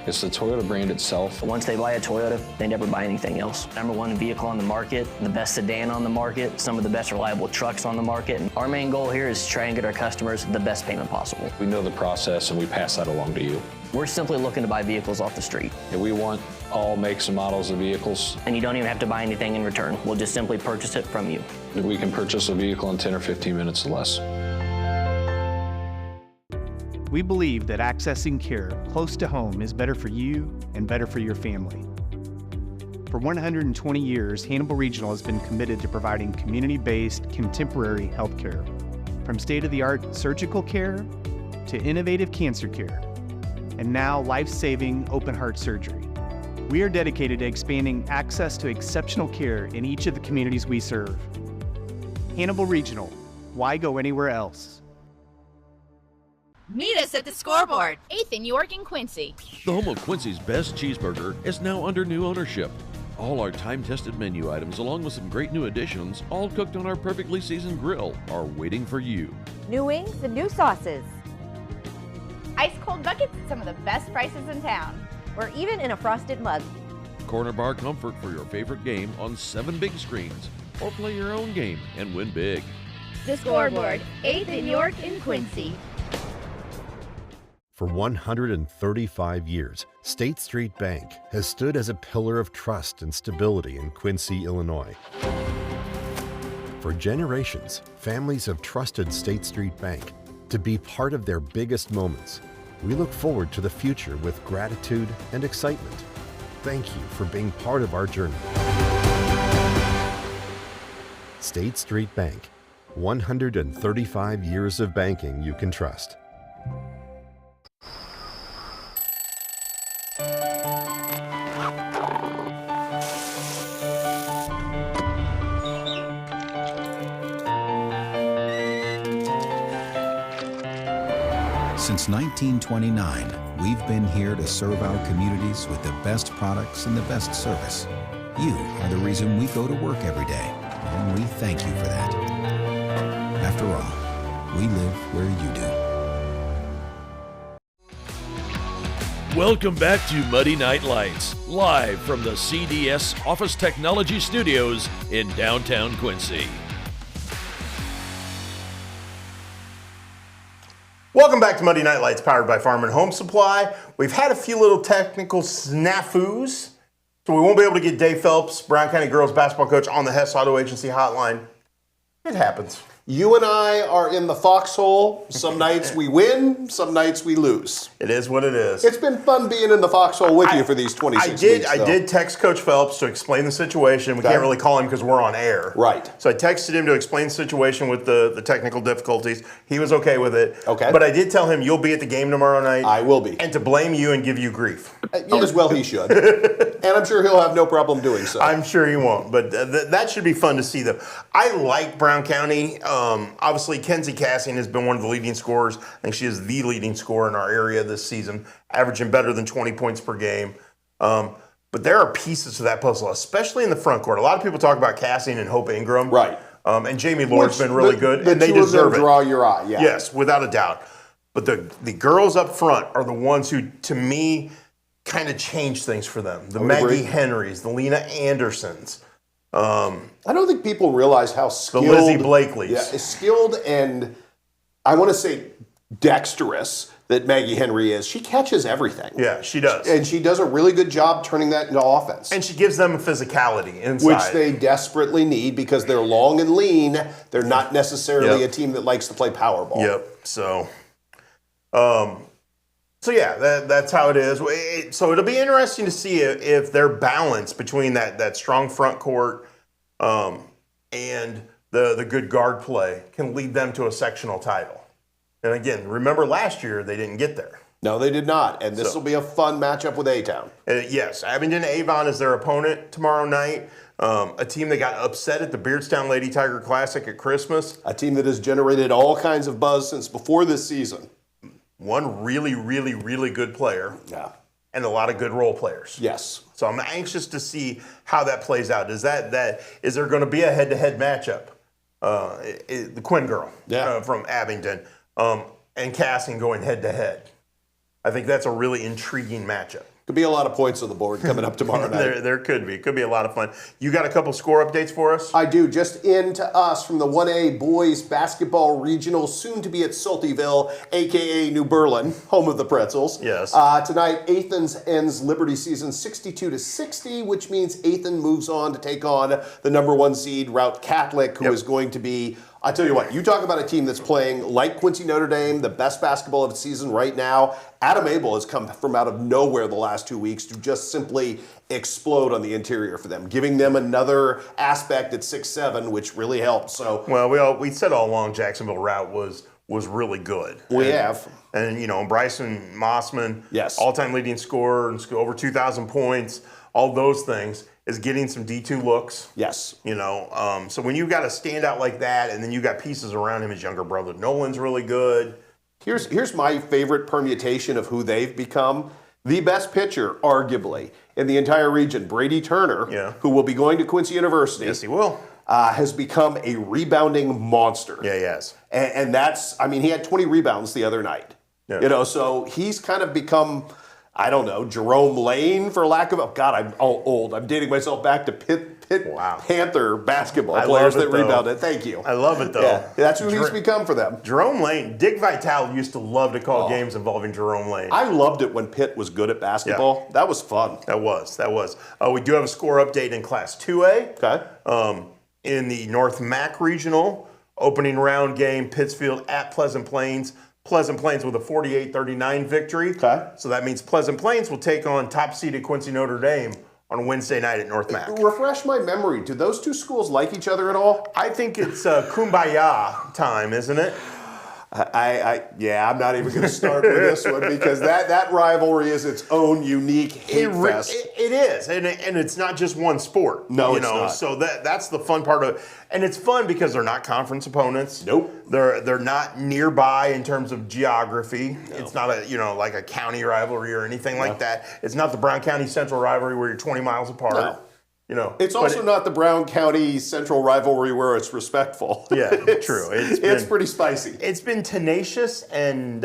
It's the Toyota brand itself. Once they buy a Toyota, they never buy anything else. #1 vehicle on the market, the best sedan on the market, some of the best reliable trucks on the market. And our main goal here is to try and get our customers the best payment possible. We know the process and we pass that along to you. We're simply looking to buy vehicles off the street. And we want all makes and models of vehicles. And you don't even have to buy anything in return. We'll just simply purchase it from you. We can purchase a vehicle in 10 or 15 minutes or less. We believe that accessing care close to home is better for you and better for your family. For 120 years, Hannibal Regional has been committed to providing community-based, contemporary health care. From state-of-the-art surgical care to innovative cancer care, and now life-saving open-heart surgery. We are dedicated to expanding access to exceptional care in each of the communities we serve. Hannibal Regional, why go anywhere else? Meet us at the scoreboard, 8th in York and Quincy. The home of Quincy's best cheeseburger is now under new ownership. All our time-tested menu items, along with some great new additions, all cooked on our perfectly seasoned grill, are waiting for you. New wings and new sauces. Ice cold buckets at some of the best prices in town. Or even in a frosted mug. Corner bar comfort for your favorite game on 7 big screens. Or play your own game and win big. The scoreboard, 8th in York and Quincy. For 135 years, State Street Bank has stood as a pillar of trust and stability in Quincy, Illinois. For generations, families have trusted State Street Bank to be part of their biggest moments. We look forward to the future with gratitude and excitement. Thank you for being part of our journey. State Street Bank, 135 years of banking you can trust. Since 1929, we've been here to serve our communities with the best products and the best service. You are the reason we go to work every day, and we thank you for that. After all, we live where you do. Welcome back to Muddy Night Lights, live from the CDS Office Technology Studios in downtown Quincy. Welcome back to Monday Night Lights, powered by Farm and Home Supply. We've had a few little technical snafus, so we won't be able to get Dave Phelps, Brown County girls basketball coach, on the Hess Auto Agency hotline. It happens. You and I are in the foxhole. Some nights we win, some nights we lose. It is what it is. It's been fun being in the foxhole with you for these 26 weeks. I did text Coach Phelps to explain the situation. We can't really call him because we're on air. Right. So I texted him to explain the situation with the technical difficulties. He was okay with it. Okay. But I did tell him you'll be at the game tomorrow night. I will be. And to blame you and give you grief. As well he should. And I'm sure he'll have no problem doing so. I'm sure he won't. But that should be fun to see, though. I like Brown County. Obviously, Kenzie Cassian has been one of the leading scorers. I think she is the leading scorer in our area this season, averaging better than 20 points per game. But there are pieces to that puzzle, especially in the front court. A lot of people talk about Cassian and Hope Ingram. Right. And Jamie Lord's been really good, and they two of them deserve it. draw your eye, yeah. Yes, without a doubt. But the girls up front are the ones who, to me, kind of change things for them. The Maggie Henrys, the Lena Andersons. I don't think people realize how skilled. The Lizzie Blakeleys. Yeah, skilled and, I want to say, dexterous that Maggie Henry is. She catches everything. Yeah, she does. And she does a really good job turning that into offense. And she gives them a physicality inside. Which they desperately need because they're long and lean. They're not necessarily a team that likes to play power ball. Yep. So yeah, that's how it is. So it'll be interesting to see if their balance between that strong front court and the good guard play can lead them to a sectional title. And again, remember last year they didn't get there. No, they did not. And this will be a fun matchup with A-Town. Yes, Abingdon Avon is their opponent tomorrow night. A team that got upset at the Beardstown Lady Tiger Classic at Christmas. A team that has generated all kinds of buzz since before this season. One really, really, really good player. Yeah. And a lot of good role players. Yes. So I'm anxious to see how that plays out. Is there going to be a head-to-head matchup? The Quinn girl from Abingdon and Cassian going head-to-head. I think that's a really intriguing matchup. Could be a lot of points on the board coming up tomorrow night. There could be. It could be a lot of fun. You got a couple score updates for us? I do. Just in to us from the 1A Boys Basketball Regional, soon to be at Saltyville, a.k.a. New Berlin, home of the Pretzels. Yes. Tonight, Athens ends Liberty season 62-60, which means Athens moves on to take on the number 1 seed, Route Catholic, who is going to be... I tell you what, you talk about a team that's playing like Quincy Notre Dame, the best basketball of the season right now. Adam Abel has come from out of nowhere the last 2 weeks to just simply explode on the interior for them, giving them another aspect at 6'7", which really helps. So, well, we said all along Jacksonville route was really good. And Bryson Mossman, yes, all-time leading scorer and over 2,000 points, all those things, is getting some D2 looks. Yes. So when you've got a standout like that and then you've got pieces around him, his younger brother Nolan's really good. Here's my favorite permutation of who they've become. The best pitcher, arguably, in the entire region, Brady Turner, who will be going to Quincy University. Yes, he will. Has become a rebounding monster. Yeah, he has. And that's, he had 20 rebounds the other night. Yeah. So he's kind of become... I don't know, Jerome Lane, for lack of God, I'm old. I'm dating myself back to Pitt Panther basketball players that rebounded. Thank you. I love it, though. Yeah, that's who he's become for them. Jerome Lane, Dick Vitale used to love to call games involving Jerome Lane. I loved it when Pitt was good at basketball. Yeah. That was fun. That was. We do have a score update in Class 2A. Okay. In the North Mac Regional, opening round game, Pittsfield at Pleasant Plains. Pleasant Plains with a 48-39 victory. Okay. So that means Pleasant Plains will take on top-seeded Quincy Notre Dame on Wednesday night at North Mac. Refresh my memory. Do those two schools like each other at all? I think it's kumbaya time, isn't it? I'm not even going to start with this one because that rivalry is its own unique hate fest. It is, and it's not just one sport. No, it's not. So that's the fun part of it, and it's fun because they're not conference opponents. Nope. They're not nearby in terms of geography. No. It's not like a county rivalry or anything like that. It's not the Brown County Central rivalry where you're 20 miles apart. No. It's also not the Brown County Central rivalry where it's respectful. Yeah, true. It's pretty spicy. It's been tenacious and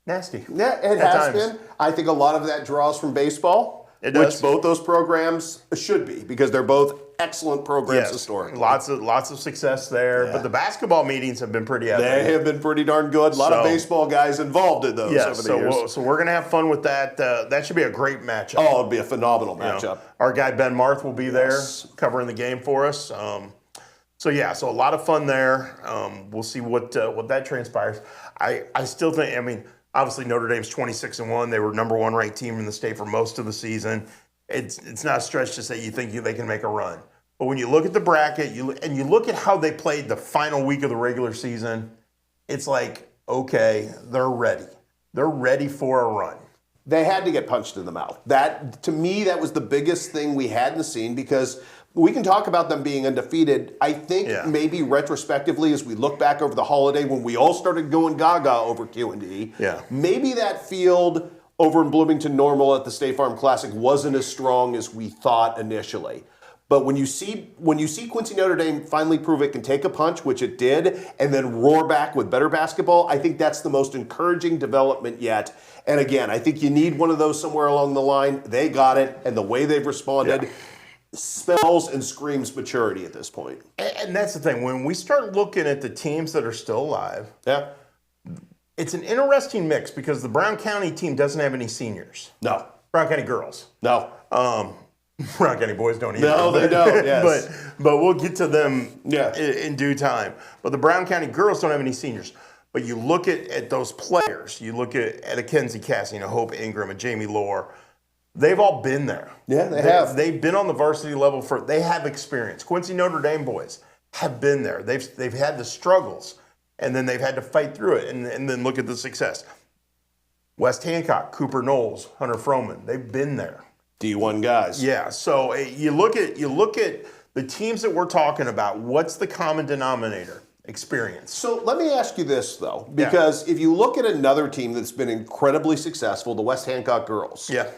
nasty. Yeah, it has been. I think a lot of that draws from baseball, which both those programs should be because they're both excellent programs historically. Lots of success there, but the basketball meetings have been pretty epic. They have been pretty darn good. A lot of baseball guys involved in those over the years. So we're going to have fun with that. That should be a great matchup. Oh, it'll be a phenomenal matchup. Our guy Ben Marth will be there covering the game for us. So a lot of fun there. We'll see what that transpires. I still think, obviously Notre Dame's 26-1. They were number 1 ranked team in the state for most of the season. It's not a stretch to say you think they can make a run. But when you look at the bracket, you look at how they played the final week of the regular season, it's like, okay, they're ready. They're ready for a run. They had to get punched in the mouth. That, to me, that was the biggest thing we hadn't seen because we can talk about them being undefeated. I think maybe retrospectively as we look back over the holiday when we all started going gaga over Q&D, maybe that field over in Bloomington Normal at the State Farm Classic wasn't as strong as we thought initially. But when you see Quincy Notre Dame finally prove it can take a punch, which it did, and then roar back with better basketball, I think that's the most encouraging development yet. And again, I think you need one of those somewhere along the line. They got it, and the way they've responded spells and screams maturity at this point. And that's the thing. When we start looking at the teams that are still alive, it's an interesting mix because the Brown County team doesn't have any seniors. No. Brown County girls. No. Brown County boys don't either. No, they don't, yes. but we'll get to them in due time. But the Brown County girls don't have any seniors. But you look at those players. You look at a Kenzie Cassie, a Hope Ingram, a Jamie Lohr. They've all been there. Yeah, they have. They've been on the varsity level they have experience. Quincy Notre Dame boys have been there. They've had the struggles, and then they've had to fight through it, and then look at the success. West Hancock, Cooper Knowles, Hunter Froman, they've been there. D1 guys. Yeah, so you look at the teams that we're talking about, what's the common denominator? Experience. So let me ask you this, though, because if you look at another team that's been incredibly successful, the West Hancock girls. Yeah.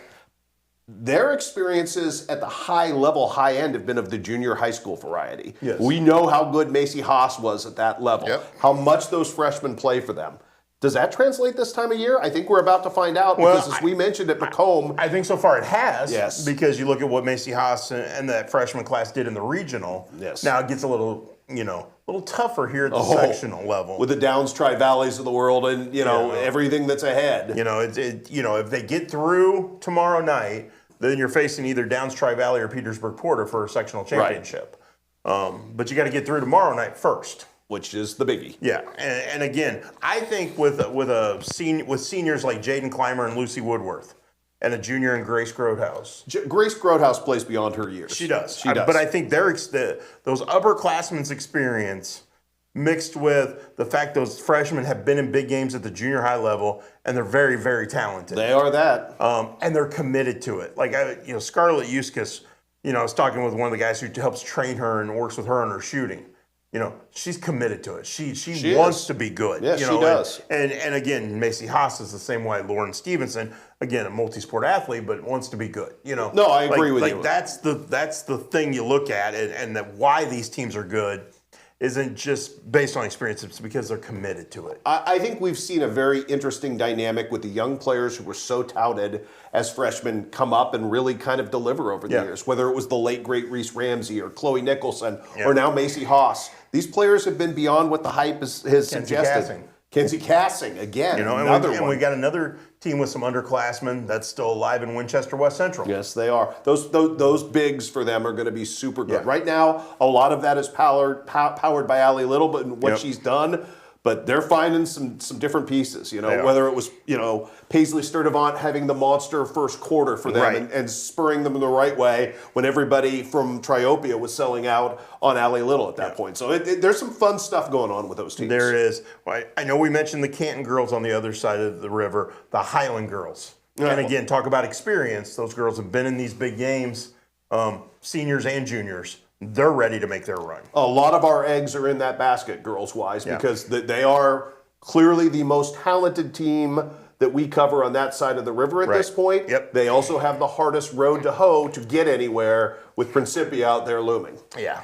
Their experiences at the high level, high end, have been of the junior high school variety. Yes. We know how good Macy Haas was at that level, how much those freshmen play for them. Does that translate this time of year? I think we're about to find out because, as we mentioned at Macomb. I think so far it has. Yes. Because you look at what Macy Haas and that freshman class did in the regional. Yes. Now it gets a little tougher here at the sectional level. With the Downs Tri-Valleys of the world and, everything that's ahead. If they get through tomorrow night, then you're facing either Downs Tri-Valley or Petersburg Porter for a sectional championship. But you got to get through tomorrow night first. Which is the biggie. Yeah, and again, I think with seniors like Jaden Clymer and Lucy Woodworth, and a junior in Grace Grotehouse. Grace Grotehouse plays beyond her years. She does. She does. But I think those upperclassmen's experience mixed with the fact those freshmen have been in big games at the junior high level, and they're very, very talented. They are that. And they're committed to it. Like, Scarlett Euskis, I was talking with one of the guys who helps train her and works with her on her shooting. She's committed to it. She wants to be good. Yes, she does. And again, Macy Haas is the same way. Lauren Stevenson, again, a multi-sport athlete, but wants to be good. No, I agree with you. That's the thing you look at, and that why these teams are good isn't just based on experience. It's because they're committed to it. I think we've seen a very interesting dynamic with the young players who were so touted as freshmen come up and really kind of deliver over the years, whether it was the late, great Reese Ramsey or Chloe Nicholson or now Macy Haas. These players have been beyond what the hype has suggested. Kenzie Cassing, again, another one. And we got another team with some underclassmen that's still alive in Winchester West Central. Yes, they are. Those bigs for them are going to be super good. Right now, a lot of that is powered by Allie Little, but what she's done. But they're finding some different pieces, whether it was, Paisley Sturdivant having the monster first quarter for them and spurring them in the right way when everybody from Triopia was selling out on Allie Little at that point. So there's some fun stuff going on with those teams. There is. I know we mentioned the Canton girls on the other side of the river, the Highland girls. And again, talk about experience. Those girls have been in these big games, seniors and juniors. They're ready to make their run. A lot of our eggs are in that basket, girls-wise, because they are clearly the most talented team that we cover on that side of the river at this point. They also have the hardest road to hoe to get anywhere with Principia out there looming. Yeah.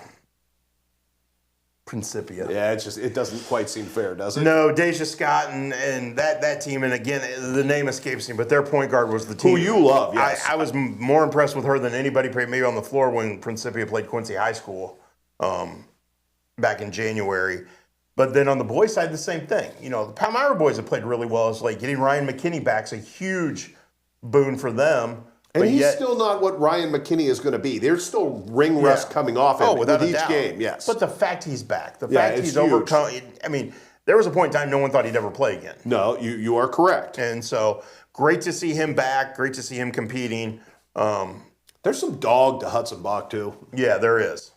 Principia. Yeah, it doesn't quite seem fair, does it? No, Deja Scott and that team, and again, the name escapes me, but their point guard was the team. Who you love, yes. I was more impressed with her than anybody maybe on the floor when Principia played Quincy High School back in January. But then on the boys' side, the same thing. The Palmyra boys have played really well. It's like getting Ryan McKinney back's a huge boon for them. And he's still not what Ryan McKinney is going to be. There's still ring rust coming off him with each game, yes. But the fact he's back, the fact he's overcome, there was a point in time no one thought he'd ever play again. No, you are correct. And so, great to see him back, great to see him competing. There's some dog to Hudson Bach, too. Yeah, there is.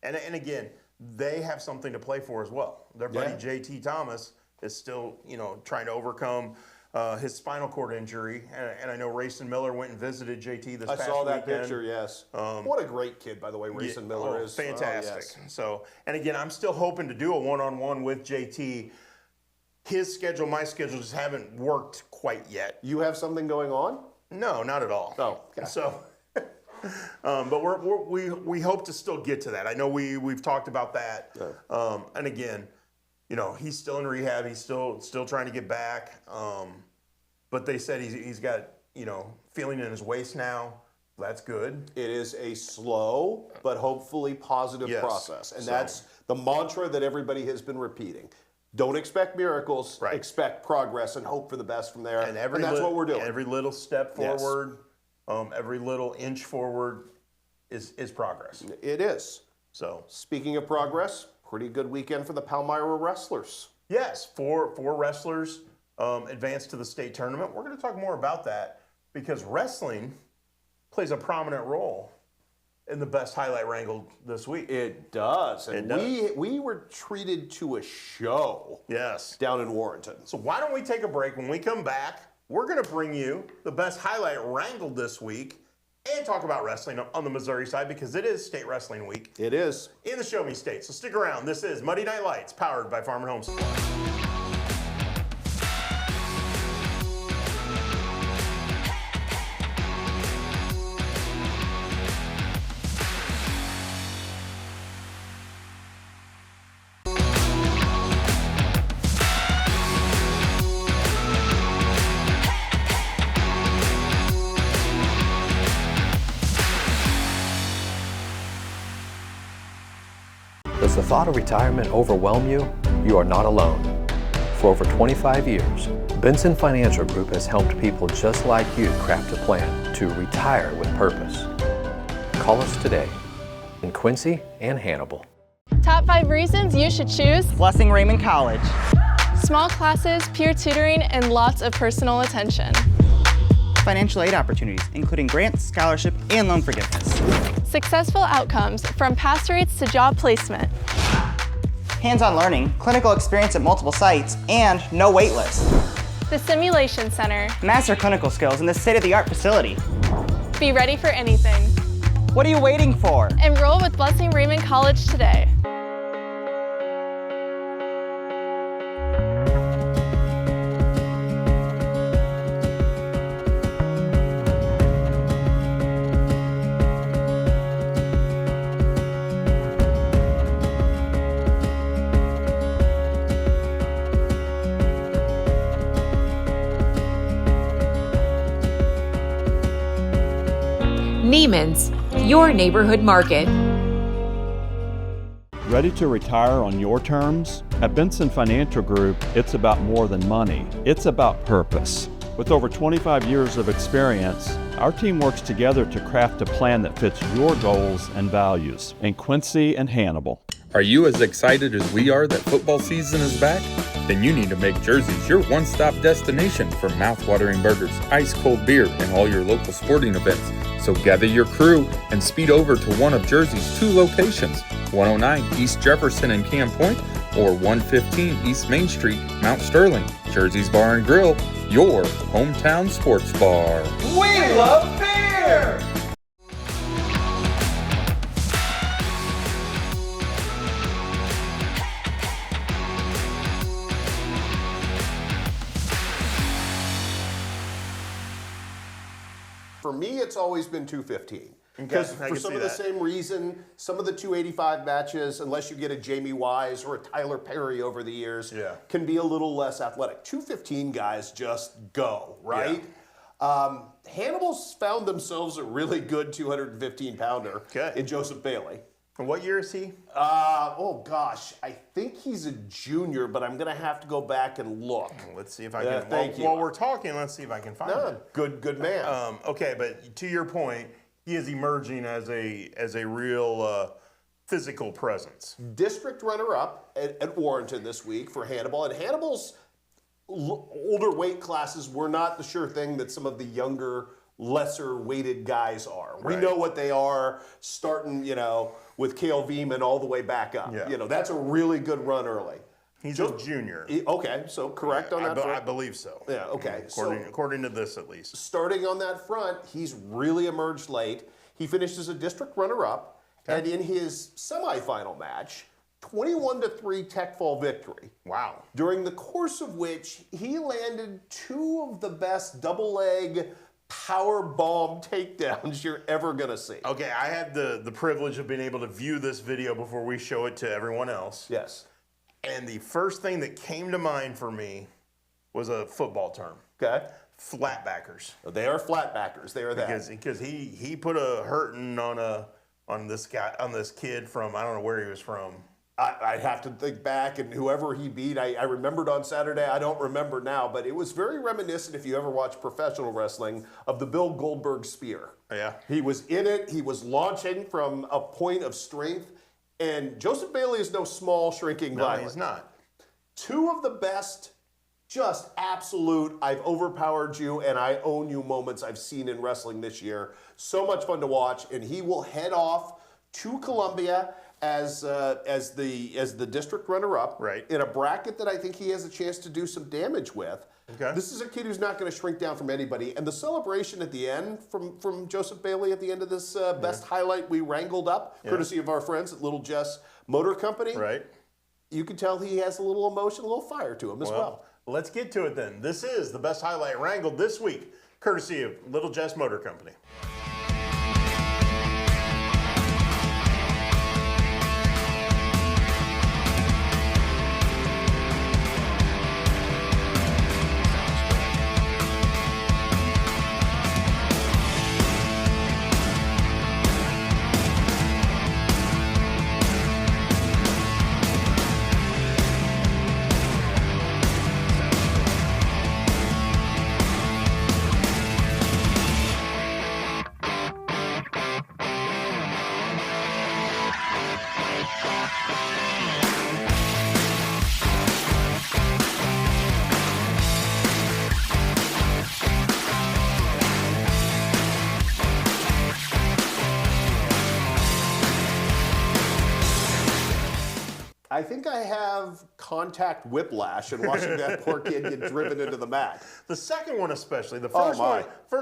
And again, they have something to play for as well. Their buddy JT Thomas is still, trying to overcome his spinal cord injury, and I know Rayson Miller went and visited JT this past weekend. I saw that picture, yes. What a great kid, by the way, Rayson Miller is. Fantastic. So, and again, I'm still hoping to do a one-on-one with JT his schedule, my schedule just haven't worked quite yet. You have something going on? No, not at all. Oh, okay. So, but we hope to still get to that. I know we've talked about that. And again, he's still in rehab. He's still trying to get back. But they said he's got feeling in his waist now. That's good. It is a slow but hopefully positive process, and that's the mantra that everybody has been repeating. Don't expect miracles. Right. Expect progress and hope for the best from there. And that's what we're doing. Every little step forward, every little inch forward is progress. It is. So speaking of progress, pretty good weekend for the Palmyra wrestlers. Yes, four wrestlers advanced to the state tournament. We're going to talk more about that because wrestling plays a prominent role in the best highlight wrangle this week. It does. And we were treated to a show. Yes. Down in Warrenton. So why don't we take a break? When we come back, we're going to bring you the best highlight wrangle this week and talk about wrestling on the Missouri side because it is State Wrestling Week. It is. In the Show Me State. So stick around. This is Muddy Night Lights, powered by Farm and Home Supply. Does the thought of retirement overwhelm you? You are not alone. For over 25 years, Benson Financial Group has helped people just like you craft a plan to retire with purpose. Call us today in Quincy and Hannibal. Top 5 reasons you should choose Blessing Raymond College. Small classes, peer tutoring, and lots of personal attention. Financial aid opportunities, including grants, scholarship, and loan forgiveness. Successful outcomes from pass rates to job placement. Hands-on learning, clinical experience at multiple sites, and no wait list. The Simulation Center. Master clinical skills in this state-of-the-art facility. Be ready for anything. What are you waiting for? Enroll with Blessing Raymond College today. Neiman's, your neighborhood market. Ready to retire on your terms? At Benson Financial Group, it's about more than money. It's about purpose. With over 25 years of experience, our team works together to craft a plan that fits your goals and values in Quincy and Hannibal. Are you as excited as we are that football season is back? Then you need to make Jersey's your one-stop destination for mouth-watering burgers, ice-cold beer, and all your local sporting events. So gather your crew and speed over to one of Jersey's 2 locations, 109 East Jefferson and Camp Point, or 115 East Main Street, Mount Sterling. Jersey's Bar and Grill, your hometown sports bar. We love beer! For me, it's always been 215. Because for some of the same reason, some of the 285 matches, unless you get a Jamie Wise or a Tyler Perry over the years, can be a little less athletic. 215 guys just go, right? Yeah. Hannibal's found themselves a really good 215-pounder in Joseph Bailey. And what year is he? Oh gosh, I think he's a junior, but I'm gonna have to go back and look. Let's see if I can. While we're talking, let's see if I can find him. Good man. Okay, but to your point, he is emerging as a real physical presence. District runner-up at Warrenton this week for Hannibal, and Hannibal's older weight classes were not the sure thing that some of the younger, lesser weighted guys are. We know what they are, starting, with Cale Veeman all the way back up. Yeah. That's a really good run early. He's a junior. Okay, so correct on that front? I believe so. Yeah, okay. According to this, at least. Starting on that front, he's really emerged late. He finished as a district runner-up, and in his semifinal match, 21-3 tech fall victory. Wow. During the course of which he landed 2 of the best double leg power bomb takedowns you're ever going to see. Okay, I had the privilege of being able to view this video before we show it to everyone else. Yes. And the first thing that came to mind for me was a football term. Okay. Flatbackers. They are flatbackers. They are that. Because he put a hurting on this kid from, I don't know where he was from. I'd have to think back, and whoever he beat, I remembered on Saturday. I don't remember now, but it was very reminiscent, if you ever watch professional wrestling, of the Bill Goldberg spear. Yeah. He was in it. He was launching from a point of strength, and Joseph Bailey is no small shrinking violent. No, he's not. 2 of the best, just absolute, I've overpowered you and I own you moments I've seen in wrestling this year. So much fun to watch, and he will head off to Columbia as the district runner-up, right, in a bracket that I think he has a chance to do some damage with. Okay. This is a kid who's not going to shrink down from anybody, and the celebration at the end from Joseph Bailey at the end of this best highlight we wrangled up, courtesy of our friends at Little Jess Motor Company. Right. You can tell he has a little emotion, a little fire to him as well. Let's get to it then. This is the best highlight wrangled this week, courtesy of Little Jess Motor Company. I think I have contact whiplash in watching that poor kid get driven into the mat. The second one especially. The first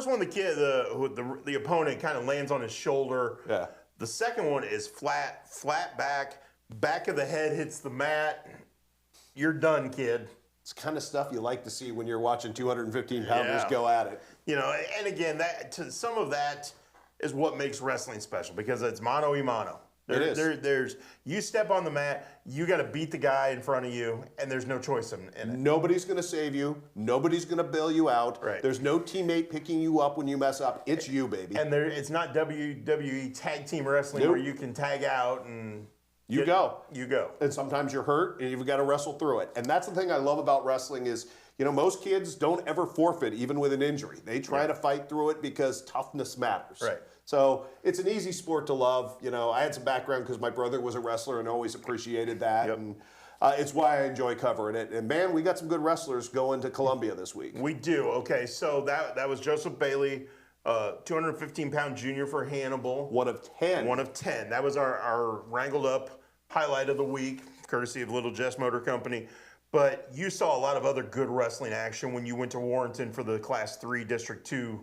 one, the kid, the opponent kind of lands on his shoulder. Yeah. The second one is flat back of the head hits the mat. You're done, kid. It's kind of stuff you like to see when you're watching 215-pounders go at it. You know, and again, some of that is what makes wrestling special, because it's mano y mano. There's you step on the mat, you got to beat the guy in front of you, and there's no choice in it. Nobody's going to save you. Nobody's going to bail you out. Right. There's no teammate picking you up when you mess up. It's you, baby. And it's not WWE tag team wrestling where you can tag out and you go. And sometimes you're hurt, and you've got to wrestle through it. And that's the thing I love about wrestling is, most kids don't ever forfeit, even with an injury. They try to fight through it because toughness matters. Right. So it's an easy sport to love. I had some background because my brother was a wrestler and always appreciated that. Yep. And it's why I enjoy covering it. And man, we got some good wrestlers going to Columbia this week. We do. Okay, so that was Joseph Bailey, 215-pound junior for Hannibal. 1 of 10. 1 of 10. That was our wrangled up highlight of the week, courtesy of Little Jess Motor Company. But you saw a lot of other good wrestling action when you went to Warrenton for the Class 3 District 2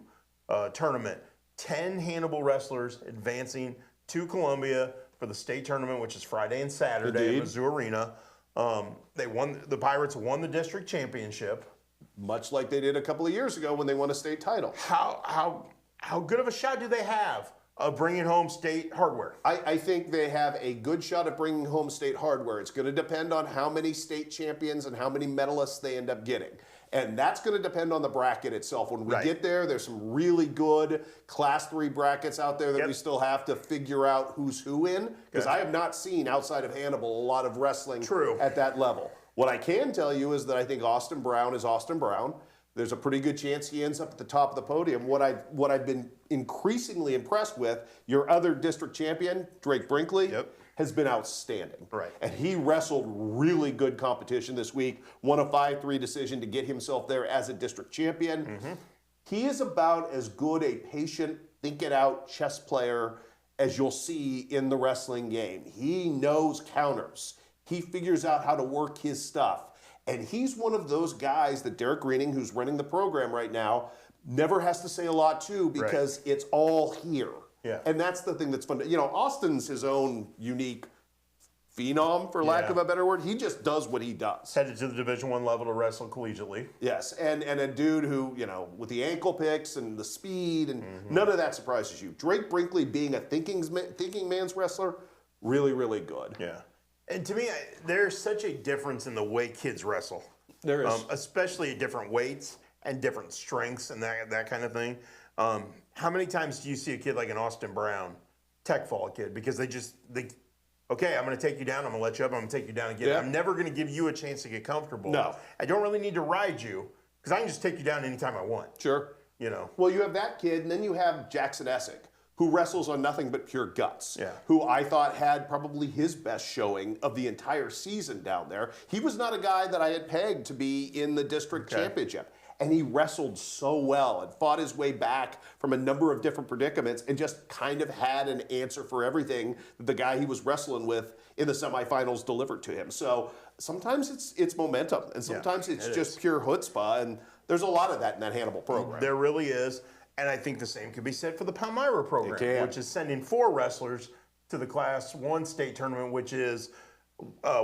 tournament. 10 Hannibal wrestlers advancing to Columbia for the state tournament, which is Friday and Saturday at Mizzou Arena. The Pirates won the district championship. Much like they did a couple of years ago when they won a state title. How good of a shot do they have of bringing home state hardware? I think they have a good shot at bringing home state hardware. It's going to depend on how many state champions and how many medalists they end up getting. And that's going to depend on the bracket itself. When we get there, there's some really good Class 3 brackets out there that we still have to figure out who's who in. Because I have not seen, outside of Hannibal, a lot of wrestling at that level. What I can tell you is that I think Austin Brown is Austin Brown. There's a pretty good chance he ends up at the top of the podium. What I've been increasingly impressed with, your other district champion, Drake Brinkley, has been outstanding. Right. And he wrestled really good competition this week, won a 5-3 decision to get himself there as a district champion. Mm-hmm. He is about as good a patient, think-it-out chess player as you'll see in the wrestling game. He knows counters. He figures out how to work his stuff. And he's one of those guys that Derek Greening, who's running the program right now, never has to say a lot to, because it's all here. Yeah. And that's the thing that's fun. Austin's his own unique phenom, for lack of a better word. He just does what he does. Headed to the Division I level to wrestle collegiately. Yes, and a dude who, with the ankle picks and the speed, and none of that surprises you. Drake Brinkley being a thinking man's wrestler, really, really good. Yeah. And to me, there's such a difference in the way kids wrestle. There is. Especially at different weights and different strengths and that kind of thing. How many times do you see a kid like an Austin Brown, tech fall kid, because okay, I'm going to take you down, I'm going to let you up, I'm going to take you down again. Yeah. I'm never going to give you a chance to get comfortable. No. I don't really need to ride you, because I can just take you down anytime I want. Sure. Well, you have that kid, and then you have Jackson Essick, who wrestles on nothing but pure guts, who I thought had probably his best showing of the entire season down there. He was not a guy that I had pegged to be in the district championship. And he wrestled so well and fought his way back from a number of different predicaments and just kind of had an answer for everything that the guy he was wrestling with in the semifinals delivered to him. So sometimes it's momentum, and sometimes it's just pure chutzpah, and there's a lot of that in that Hannibal program. There really is. And I think the same could be said for the Palmyra program, which is sending 4 wrestlers to the Class 1 state tournament, which is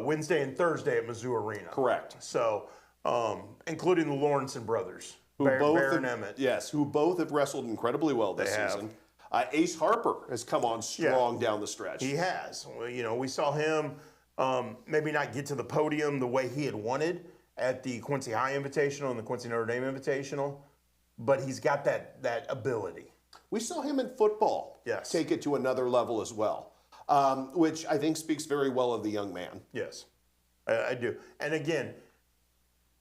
Wednesday and Thursday at Mizzou Arena. Correct. So, including the Lawrenson brothers, who both have wrestled incredibly well this season. Ace Harper has come on strong down the stretch. He has. Well, we saw him maybe not get to the podium the way he had wanted at the Quincy High Invitational and the Quincy Notre Dame Invitational, but he's got that ability. We saw him in football take it to another level as well, which I think speaks very well of the young man. Yes, I do. And again,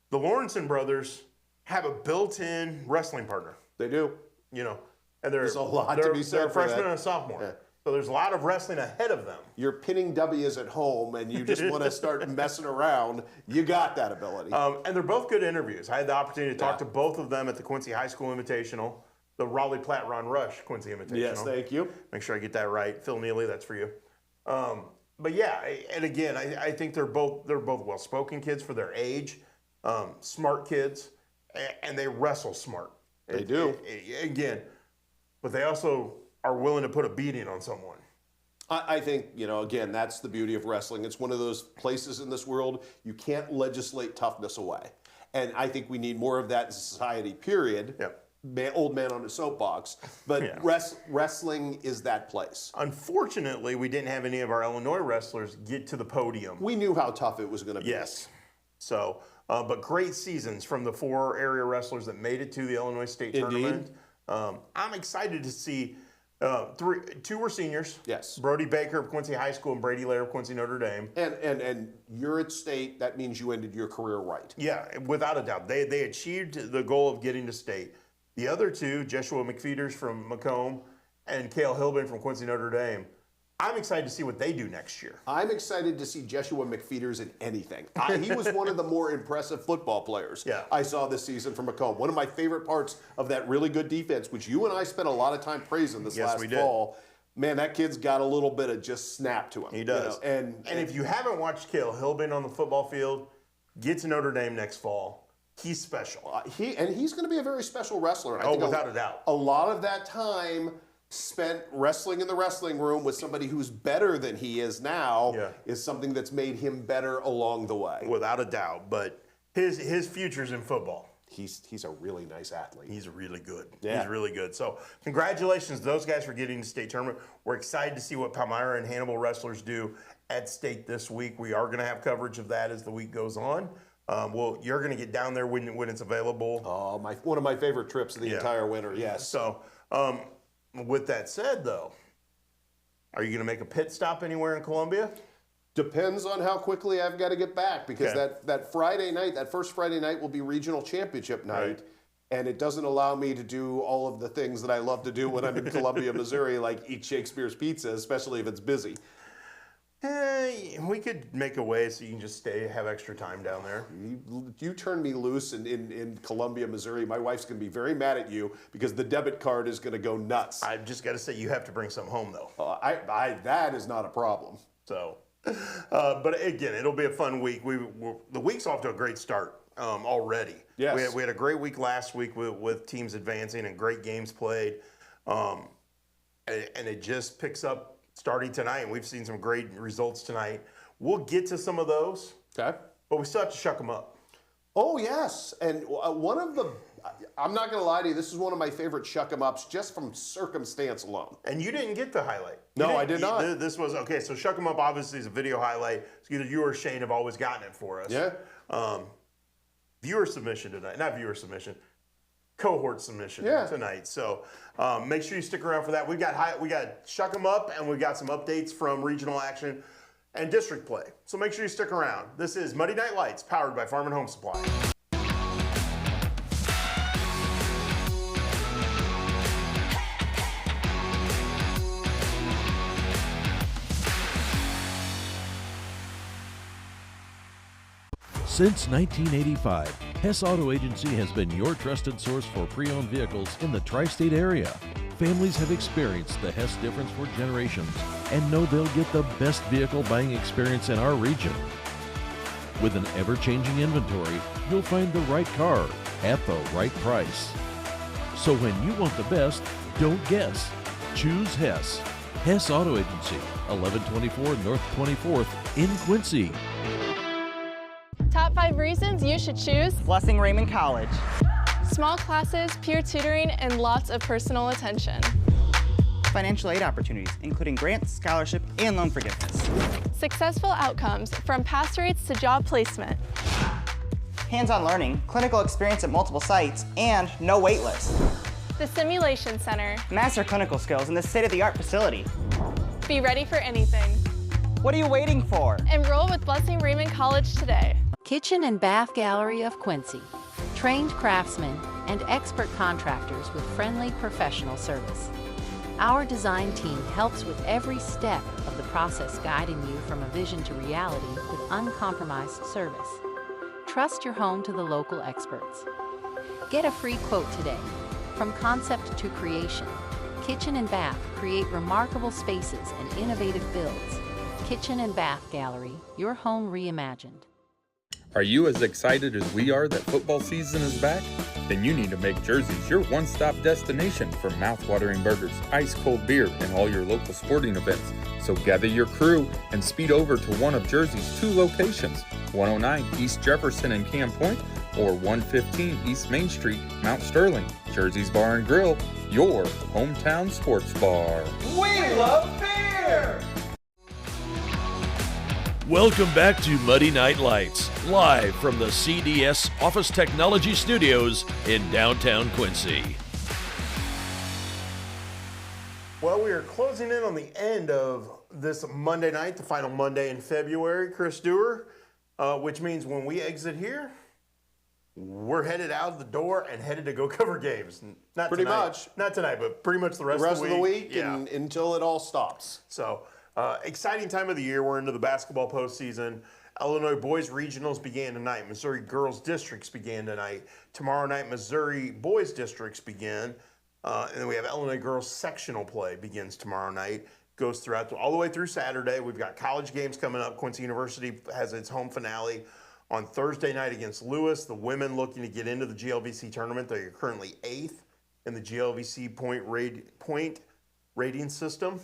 the Lawrenson brothers have a built-in wrestling partner. They do. And there's a lot to be said they're a for freshman that. and a sophomore. So there's a lot of wrestling ahead of them. You're pinning W's at home and you just want to start messing around, you got that ability. And they're both good interviews. I had the opportunity to talk to both of them at the Quincy High School Invitational, the Raleigh Platte Ron Rush Quincy Invitational. Yes, thank you. Make sure I get that right. Phil Neely, that's for you. But yeah, and again, I think they're both well-spoken kids for their age, smart kids, and they wrestle smart. They do. Again, but they also are willing to put a beating on someone. I think, again, that's the beauty of wrestling. It's one of those places in this world you can't legislate toughness away. And I think we need more of that in society, period. Old man on a soapbox. But wrestling is that place. Unfortunately, we didn't have any of our Illinois wrestlers get to the podium. We knew how tough it was going to be. Yes. So, but great seasons from the 4 area wrestlers that made it to the Illinois State Tournament. I'm excited to see 2 were seniors. Yes. Brody Baker of Quincy High School and Brady Lair of Quincy Notre Dame. And you're at state, that means you ended your career right. Yeah, without a doubt. They achieved the goal of getting to state. The other 2, Joshua McFeeters from Macomb and Cale Hilbin from Quincy Notre Dame, I'm excited to see what they do next year. I'm excited to see Joshua McFeeters in anything. He was one of the more impressive football players I saw this season from Macomb. One of my favorite parts of that really good defense, which you and I spent a lot of time praising this last fall. Man, that kid's got a little bit of just snap to him. He does. And if you haven't watched Cale Hilbin on the football field, get to Notre Dame next fall. He's special. He's going to be a very special wrestler. I think without a doubt. A lot of that time spent wrestling in the wrestling room with somebody who's better than he is now is something that's made him better along the way. Without a doubt. But his future's in football. He's a really nice athlete. He's really good. Yeah. He's really good. So congratulations to those guys for getting to state tournament. We're excited to see what Palmyra and Hannibal wrestlers do at state this week. We are going to have coverage of that as the week goes on. You're going to get down there when it's available. Oh, one of my favorite trips of the entire winter, yes. So with that said, though, are you going to make a pit stop anywhere in Columbia? Depends on how quickly I've got to get back, because that Friday night, that first Friday night will be regional championship night, and it doesn't allow me to do all of the things that I love to do when I'm in Columbia, Missouri, like eat Shakespeare's pizza, especially if it's busy. We could make a way so you can just have extra time down there. You turn me loose in Columbia, Missouri, my wife's going to be very mad at you because the debit card is going to go nuts. I've just got to say, you have to bring some home, though. That is not a problem. So, but again, it'll be a fun week. The week's off to a great start already. Yes. We had a great week last week with teams advancing and great games played. And it just picks up starting tonight. We've seen some great results tonight We'll get to some of those. Okay. But we still have to shuck them up. Oh, yes. And one of the, I'm not going to lie to you, this is one of my favorite shuck 'em ups just from circumstance alone. And you didn't get the highlight. No, I did not. This was, okay, so shuck 'em up obviously is a video highlight. So either you or Shane have always gotten it for us. Yeah. Viewer submission tonight. Not viewer submission. Cohort submission tonight. So make sure you stick around for that. We got shuck 'em up, and we got some updates from regional action and district play. So make sure you stick around. This is Muddy Night Lights, powered by Farm and Home Supply. Since 1985, Hess Auto Agency has been your trusted source for pre-owned vehicles in the tri-state area. Families have experienced the Hess difference for generations and know they'll get the best vehicle buying experience in our region. With an ever-changing inventory, you'll find the right car at the right price. So when you want the best, don't guess. Choose Hess. Hess Auto Agency, 1124 North 24th in Quincy. Top 5 reasons you should choose Blessing Raymond College. Small classes, peer tutoring, and lots of personal attention. Financial aid opportunities, including grants, scholarship, and loan forgiveness. Successful outcomes, from pass rates to job placement. Hands-on learning, clinical experience at multiple sites, and no wait list. The Simulation Center. Master clinical skills in this state-of-the-art facility. Be ready for anything. What are you waiting for? Enroll with Blessing Raymond College today. Kitchen and Bath Gallery of Quincy. Trained craftsmen and expert contractors with friendly professional service. Our design team helps with every step of the process, guiding you from a vision to reality with uncompromised service. Trust your home to the local experts. Get a free quote today. From concept to creation, Kitchen and Bath create remarkable spaces and innovative builds. Kitchen and Bath Gallery, your home reimagined. Are you as excited as we are that football season is back? Then you need to make Jersey's your one-stop destination for mouth-watering burgers, ice-cold beer, and all your local sporting events. So gather your crew and speed over to one of Jersey's 2 locations, 109 East Jefferson and Camp Point, or 115 East Main Street, Mount Sterling. Jersey's Bar and Grill, your hometown sports bar. We love beer! Welcome back to Muddy Night Lights, live from the CDS Office Technology Studios in downtown Quincy. Well, we are closing in on the end of this Monday night, the final Monday in February, Chris Duerr, which means when we exit here, we're headed out the door and headed to go cover games. Not pretty tonight. much. Not tonight, but pretty much the rest of the week yeah. and until it all stops. So, exciting time of the year. We're into the basketball postseason. Illinois boys regionals began tonight. Missouri girls districts began tonight. Tomorrow night, Missouri boys districts begin. And then we have Illinois girls sectional play begins tomorrow night. Goes throughout all the way through Saturday. We've got college games coming up. Quincy University has its home finale on Thursday night against Lewis. The women looking to get into the GLVC tournament. They're currently 8th in the GLVC point rating system.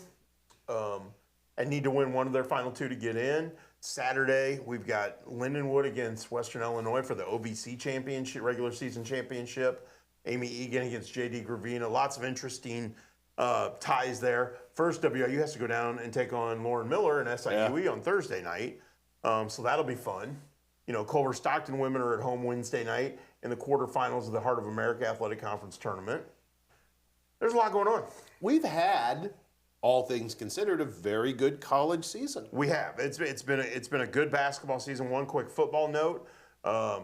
And need to win one of their final 2 to get in. Saturday, we've got Lindenwood against Western Illinois for the OVC championship, regular season championship. Amy Egan against JD Gravina. Lots of interesting ties there. First, WIU has to go down and take on Lauren Miller and SIUE on Thursday night. So that'll be fun. You know, Culver Stockton women are at home Wednesday night in the quarterfinals of the Heart of America Athletic Conference tournament. There's a lot going on. We've had, all things considered, a very good college season. We have. It's been a good basketball season. One quick football note: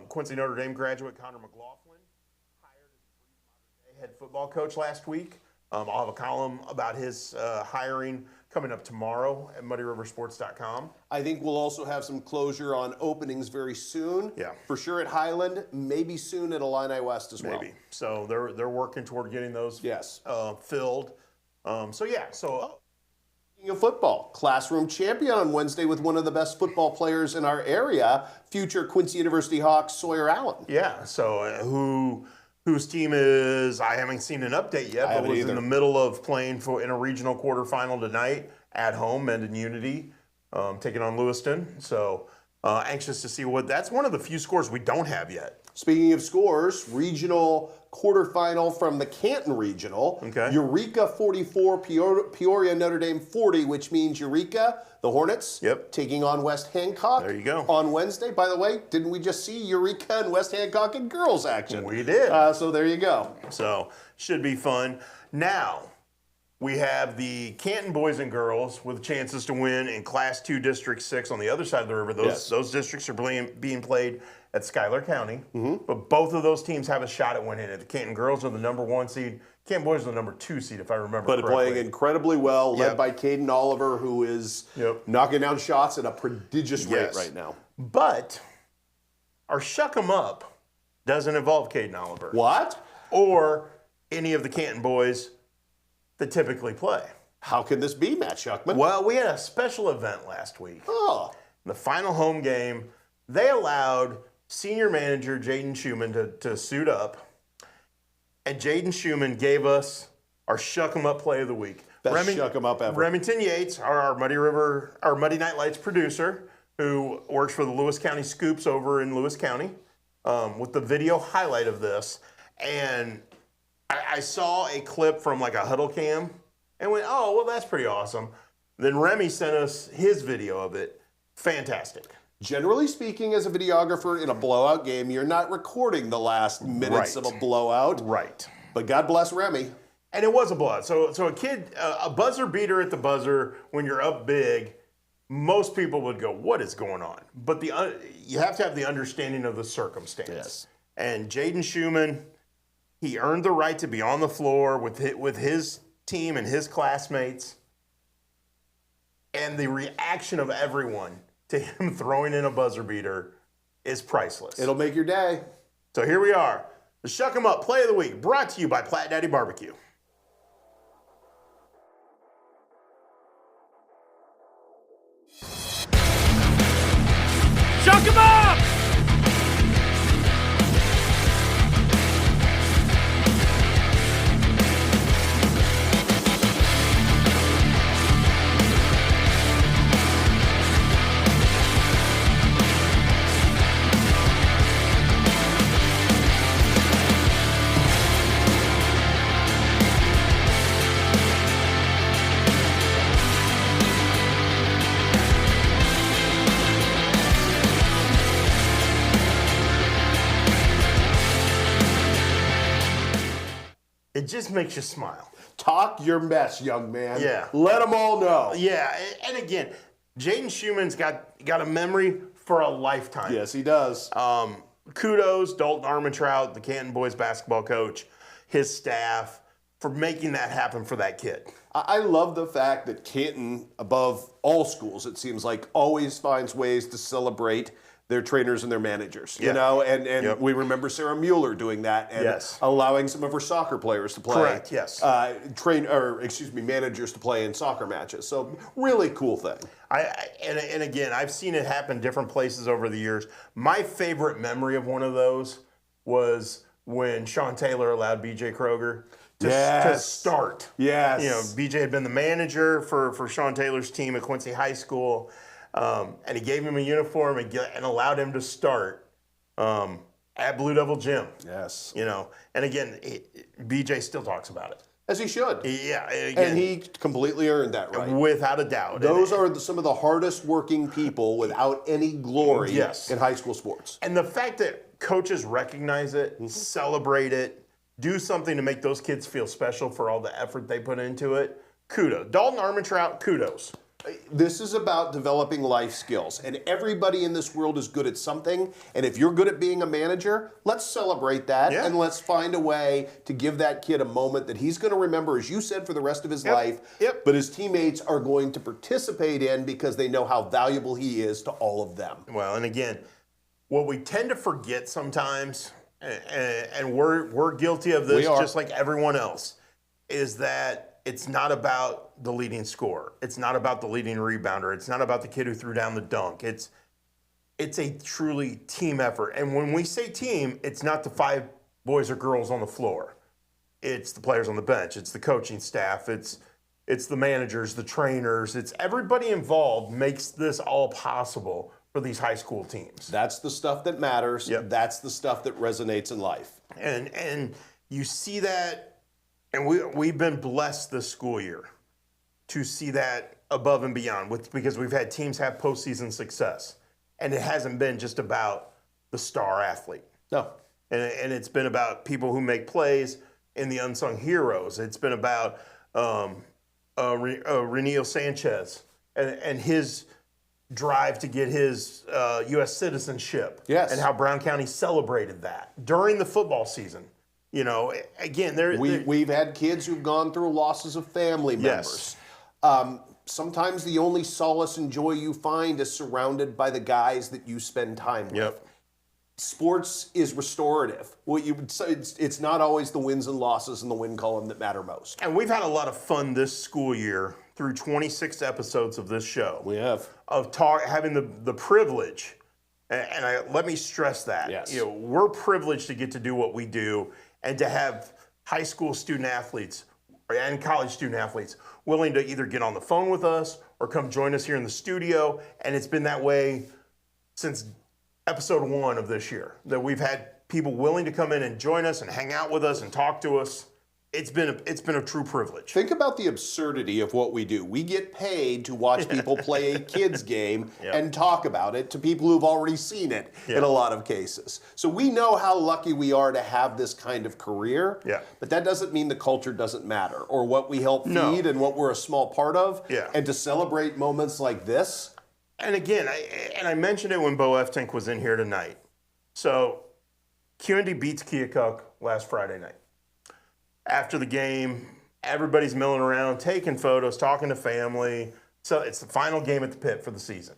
Quincy Notre Dame graduate Connor McLaughlin hired as head football coach last week. I'll have a column about his hiring coming up tomorrow at muddyriversports.com. I think we'll also have some closure on openings very soon. Yeah. For sure at Highland, maybe soon at Illini West as well. Maybe. So they're working toward getting those filled. Speaking of football, classroom champion on Wednesday with one of the best football players in our area, future Quincy University Hawk Sawyer Allen. Yeah, so whose team is, I haven't seen an update yet, but was in the middle of playing in a regional quarterfinal tonight at home, Mendon Unity. taking on Lewiston. So anxious to see that's one of the few scores we don't have yet. Speaking of scores, regional quarterfinal from the Canton Regional. Okay. Eureka 44, Peoria Notre Dame 40, which means Eureka, the Hornets, taking on West Hancock. There you go. On Wednesday. By the way, didn't we just see Eureka and West Hancock in girls action? We did. So there you go. So should be fun. Now, we have the Canton boys and girls with chances to win in Class 2 District 6 on the other side of the river. Those districts are being played at Schuyler County. But both of those teams have a shot at winning it. The Canton girls are the number 1 seed. Canton boys are the number 2 seed, if I remember correctly. But playing incredibly well, led by Caden Oliver, who is knocking down shots at a prodigious rate right now. But our Shuck 'em Up doesn't involve Caden Oliver. What? Or any of the Canton boys that typically play. How can this be, Matt Schuckman? Well, we had a special event last week. Oh. The final home game, they allowed senior manager Jaden Schumann to suit up, and Jaden Schumann gave us our Shuck 'em Up play of the week. Best Shuck 'em Up ever. Remington Yates, our Muddy Night Lights producer, who works for the Lewis County Scoops over in Lewis County, with the video highlight of this. And I saw a clip from like a huddle cam and went, oh, well, that's pretty awesome. Then Remy sent us his video of it. Fantastic. Generally speaking, as a videographer in a blowout game, you're not recording the last minutes of a blowout. Right. But God bless Remy. And it was a blowout. So a kid, a buzzer beater at the buzzer when you're up big, most people would go, what is going on? But you have to have the understanding of the circumstance. Yes. And Jaden Schumann, he earned the right to be on the floor with his team and his classmates. And the reaction of everyone to him throwing in a buzzer beater is priceless. It'll make your day. So here we are. The Shuck 'em Up Play of the Week, brought to you by Platte Daddy Barbecue. Shuck 'em up! It just makes you smile. Talk your mess, young man. Yeah. Let them all know. Yeah, and again, Jaden Schumann's got a memory for a lifetime. Yes, he does. Kudos, Dalton Armentrout, the Canton boys basketball coach, his staff, for making that happen for that kid. I love the fact that Canton, above all schools, it seems like, always finds ways to celebrate their trainers and their managers, you know, and we remember Sarah Mueller doing that and allowing some of her soccer players to play. Correct, yes. Managers to play in soccer matches. So really cool thing. And again, I've seen it happen different places over the years. My favorite memory of one of those was when Sean Taylor allowed B.J. Kroger to start. Yes. You know, B.J. had been the manager for Sean Taylor's team at Quincy High School. And he gave him a uniform and allowed him to start at Blue Devil Gym. Yes. You know, and again, BJ still talks about it. As he should. Yeah. Again, and he completely earned that right. Without a doubt. Those are some of the hardest working people without any glory in high school sports. And the fact that coaches recognize it, celebrate it, do something to make those kids feel special for all the effort they put into it, kudos. Dalton Armentrout, kudos. This is about developing life skills, and everybody in this world is good at something, and if you're good at being a manager, let's celebrate that, and let's find a way to give that kid a moment that he's going to remember, as you said, for the rest of his life, but his teammates are going to participate in because they know how valuable he is to all of them. Well, and again, what we tend to forget sometimes, and we're guilty of this just like everyone else, is that it's not about the leading scorer. It's not about the leading rebounder. It's not about the kid who threw down the dunk. It's a truly team effort. And when we say team, it's not the 5 boys or girls on the floor. It's the players on the bench. It's the coaching staff. It's it's the managers, the trainers, it's everybody involved makes this all possible for these high school teams. That's the stuff that matters. Yep. That's the stuff that resonates in life. And you see that, and we've been blessed this school year to see that above and beyond because we've had teams have postseason success. And it hasn't been just about the star athlete. No. And it's been about people who make plays and the unsung heroes. It's been about Reniel Sanchez and his drive to get his U.S. citizenship. Yes. And how Brown County celebrated that during the football season. You know, again, we've had kids who've gone through losses of family members. Yes. Sometimes the only solace and joy you find is surrounded by the guys that you spend time with. Yep. Sports is restorative. Well, you would say it's not always the wins and losses in the win column that matter most. And we've had a lot of fun this school year through 26 episodes of this show. We have. Of having the privilege, and let me stress that. Yes. You know, we're privileged to get to do what we do and to have high school student athletes and college student athletes willing to either get on the phone with us or come join us here in the studio. And it's been that way since episode 1 of this year, that we've had people willing to come in and join us and hang out with us and talk to us. It's been a true privilege. Think about the absurdity of what we do. We get paid to watch people play a kids game and talk about it to people who've already seen it in a lot of cases. So we know how lucky we are to have this kind of career. Yeah. But that doesn't mean the culture doesn't matter or what we help feed and what we're a small part of. Yeah. And to celebrate moments like this. And again, I mentioned it when Bo Eftink was in here tonight. So QND beats Keokuk last Friday night. After the game, everybody's milling around, taking photos, talking to family. So it's the final game at the pit for the season.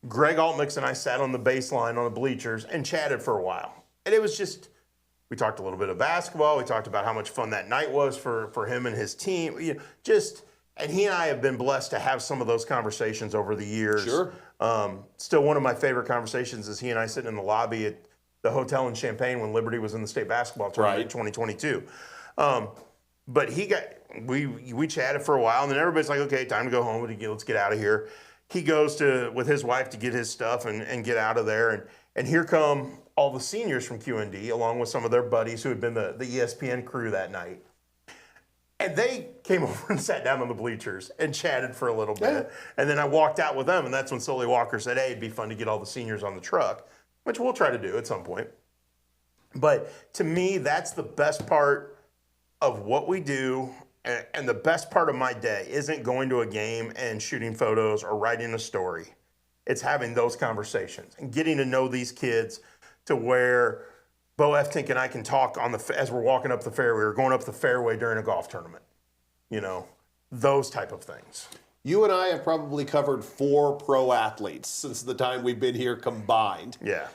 Greg Altmix and I sat on the baseline on the bleachers and chatted for a while. And it was just, we talked a little bit of basketball. We talked about how much fun that night was for him and his team. And he and I have been blessed to have some of those conversations over the years. Sure. Still one of my favorite conversations is he and I sitting in the lobby at the hotel in Champaign when Liberty was in the state basketball tournament in 2022. But we chatted for a while, and then everybody's like, okay, time to go home. Let's get out of here. He goes with his wife to get his stuff and get out of there. And here come all the seniors from QND, along with some of their buddies who had been the ESPN crew that night. And they came over and sat down on the bleachers and chatted for a little bit. And then I walked out with them, and that's when Sully Walker said, hey, it'd be fun to get all the seniors on the truck, which we'll try to do at some point. But to me, that's the best part of what we do, and the best part of my day isn't going to a game and shooting photos or writing a story. It's having those conversations and getting to know these kids to where Bo Eftink and I can talk as we're walking up the fairway or going up the fairway during a golf tournament. You know, those type of things. You and I have probably covered 4 pro athletes since the time we've been here combined. Yeah.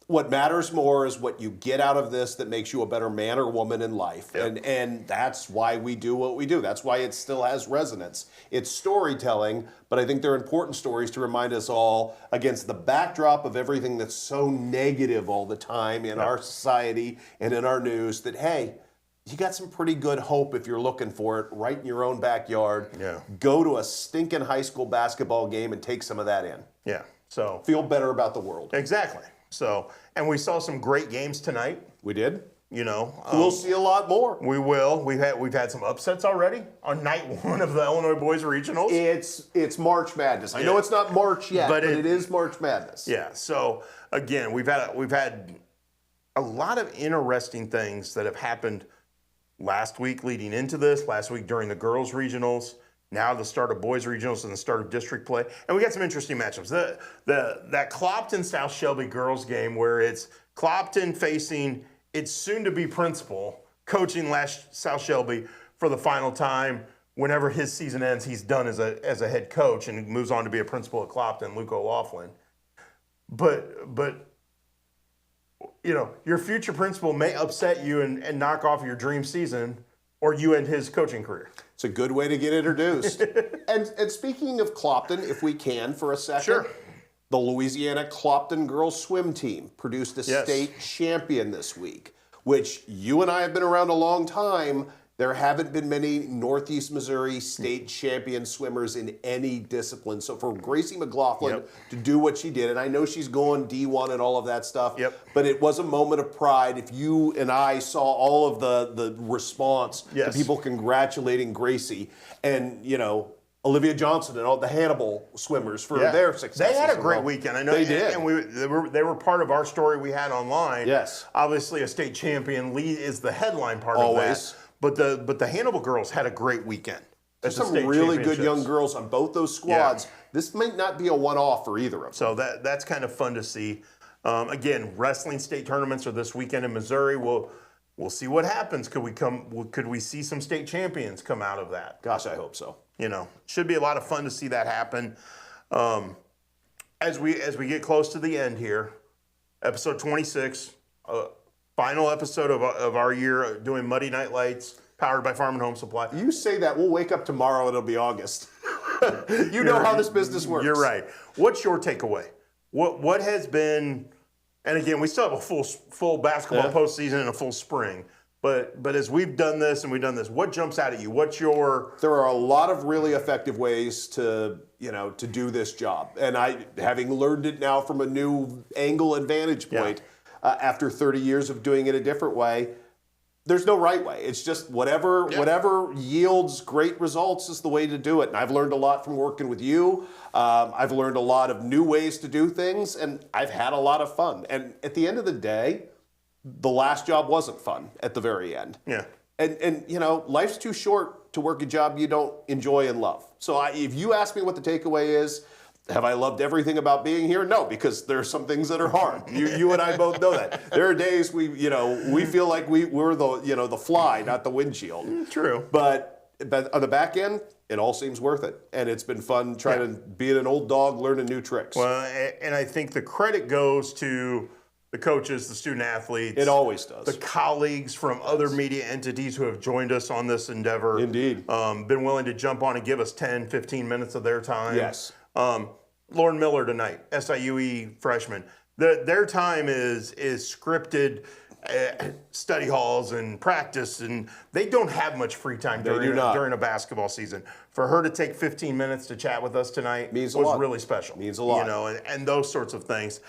What matters more is what you get out of this that makes you a better man or woman in life. Yep. And that's why we do what we do. That's why it still has resonance. It's storytelling, but I think they're important stories to remind us all against the backdrop of everything that's so negative all the time in our society and in our news that, hey, you got some pretty good hope if you're looking for it right in your own backyard. Yeah. Go to a stinking high school basketball game and take some of that in. Yeah. So feel better about the world. Exactly. So, and we saw some great games tonight. We did. You know, we'll see a lot more. We will. We've had some upsets already on night 1 of the Illinois Boys Regionals. It's March Madness. I know it's not March yet, but it is March Madness. Yeah. So again, we've had a lot of interesting things that have happened last week leading into this. Last week during the girls regionals. Now the start of boys regionals and the start of district play. And we got some interesting matchups. That Clopton South Shelby girls game where it's Clopton facing its soon-to-be principal coaching South Shelby for the final time. Whenever his season ends, he's done as a head coach and moves on to be a principal at Clopton, Luke O'Laughlin. But you know, your future principal may upset you and knock off your dream season, or you end his coaching career. It's a good way to get introduced. and speaking of Clopton, if we can for a second, sure. The Louisiana Clopton girls swim team produced a state champion this week, which you and I have been around a long time. There haven't been many Northeast Missouri state champion swimmers in any discipline. So for Gracie McLaughlin to do what she did, and I know she's going D1 and all of that stuff, but it was a moment of pride. If you and I saw all of the response to people congratulating Gracie, and Olivia Johnson and all the Hannibal swimmers for their success. They had a great weekend. I know they did, and they were part of our story we had online. Yes, obviously a state champion. Lee is the headline part of that. But the Hannibal girls had a great weekend. There's some really good young girls on both those squads. Yeah. This might not be a one-off for either of them. So that's kind of fun to see. Again, wrestling state tournaments are this weekend in Missouri. We'll see what happens. Could we see some state champions come out of that? Gosh, I hope so. Should be a lot of fun to see that happen. As we get close to the end here, episode 26. Final episode of our year doing Muddy Night Lights, powered by Farm and Home Supply. You say that, we'll wake up tomorrow and it'll be August. You know how this business works. You're right. What's your takeaway? What has been, and again, we still have a full basketball postseason and a full spring. But as we've done this, what jumps out at you? There are a lot of really effective ways to do this job. And I, having learned it now from a new angle and vantage point, after 30 years of doing it a different way, there's no right way. It's just whatever yields great results is the way to do it. And I've learned a lot from working with you. I've learned a lot of new ways to do things, and I've had a lot of fun. And at the end of the day, the last job wasn't fun at the very end. Yeah. And life's too short to work a job you don't enjoy and love. So if you ask me what the takeaway is, have I loved everything about being here? No, because there are some things that are hard. You and I both know that. There are days we feel like we're the fly, not the windshield. True. But on the back end, it all seems worth it, and it's been fun trying to be an old dog learning new tricks. Well, and I think the credit goes to the coaches, the student athletes. It always does. The colleagues from other media entities who have joined us on this endeavor. Indeed. Been willing to jump on and give us 10, 15 minutes of their time. Yes. Lauren Miller tonight, SIUE freshman. Their time is scripted study halls and practice, and they don't have much free time during a basketball season. For her to take 15 minutes to chat with us tonight was really special. Means a lot. And those sorts of things.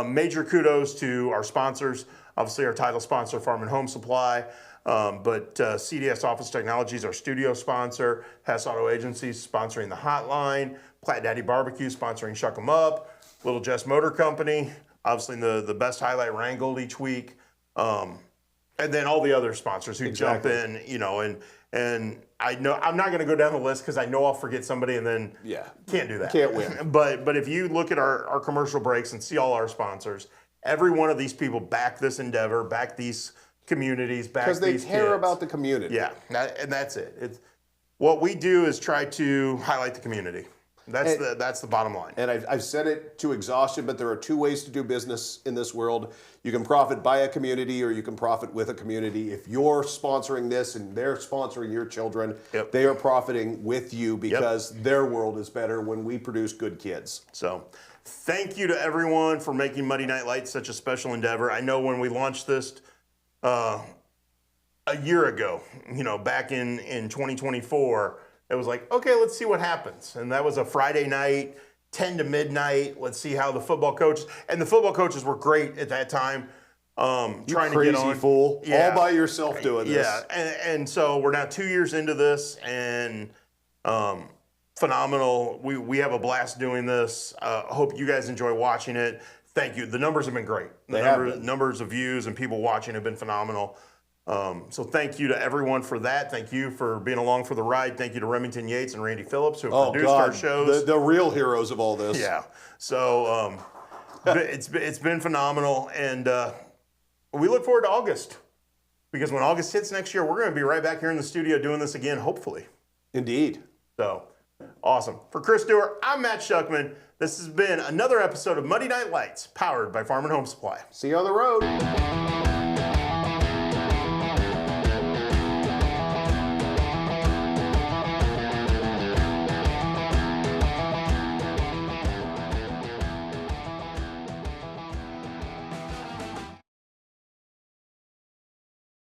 Major kudos to our sponsors. Obviously, our title sponsor, Farm and Home Supply. But CDS Office Technologies, our studio sponsor, Hess Auto Agencies sponsoring the hotline, Platt Daddy Barbecue sponsoring Schuckman Up, Little Jess Motor Company, obviously the best highlight wrangled each week, and then all the other sponsors who jump in, and I know I'm not going to go down the list because I know I'll forget somebody and then can't do that. Can't win. But if you look at our commercial breaks and see all our sponsors, every one of these people back this endeavor, back these communities, back these kids. Because they care about the community. Yeah, and that's it. What we do is try to highlight the community. That's the bottom line. And I've said it to exhaustion, but there are two ways to do business in this world. You can profit by a community, or you can profit with a community. If you're sponsoring this and they're sponsoring your children, they are profiting with you because their world is better when we produce good kids. So thank you to everyone for making Muddy Night Lights such a special endeavor. I know when we launched this a year ago, back in 2024, it was like, okay, let's see what happens. And that was a Friday night, 10 to midnight. Let's see how the football coaches, and the football coaches were great at that time. Trying to get on. Crazy fool. All by yourself doing this. Yeah, and so we're now 2 years into this, and phenomenal. We have a blast doing this. Hope you guys enjoy watching it. Thank you. The numbers have been great. The numbers of views and people watching have been phenomenal. So thank you to everyone for that. Thank you for being along for the ride. Thank you to Remington Yates and Randy Phillips who have produced our shows. The real heroes of all this. Yeah. So it's been phenomenal, and we look forward to August, because when August hits next year, we're going to be right back here in the studio doing this again, hopefully. Indeed. So awesome. For Chris Duerr, I'm Matt Schuckman. This has been another episode of Muddy Night Lights, powered by Farm and Home Supply. See you on the road.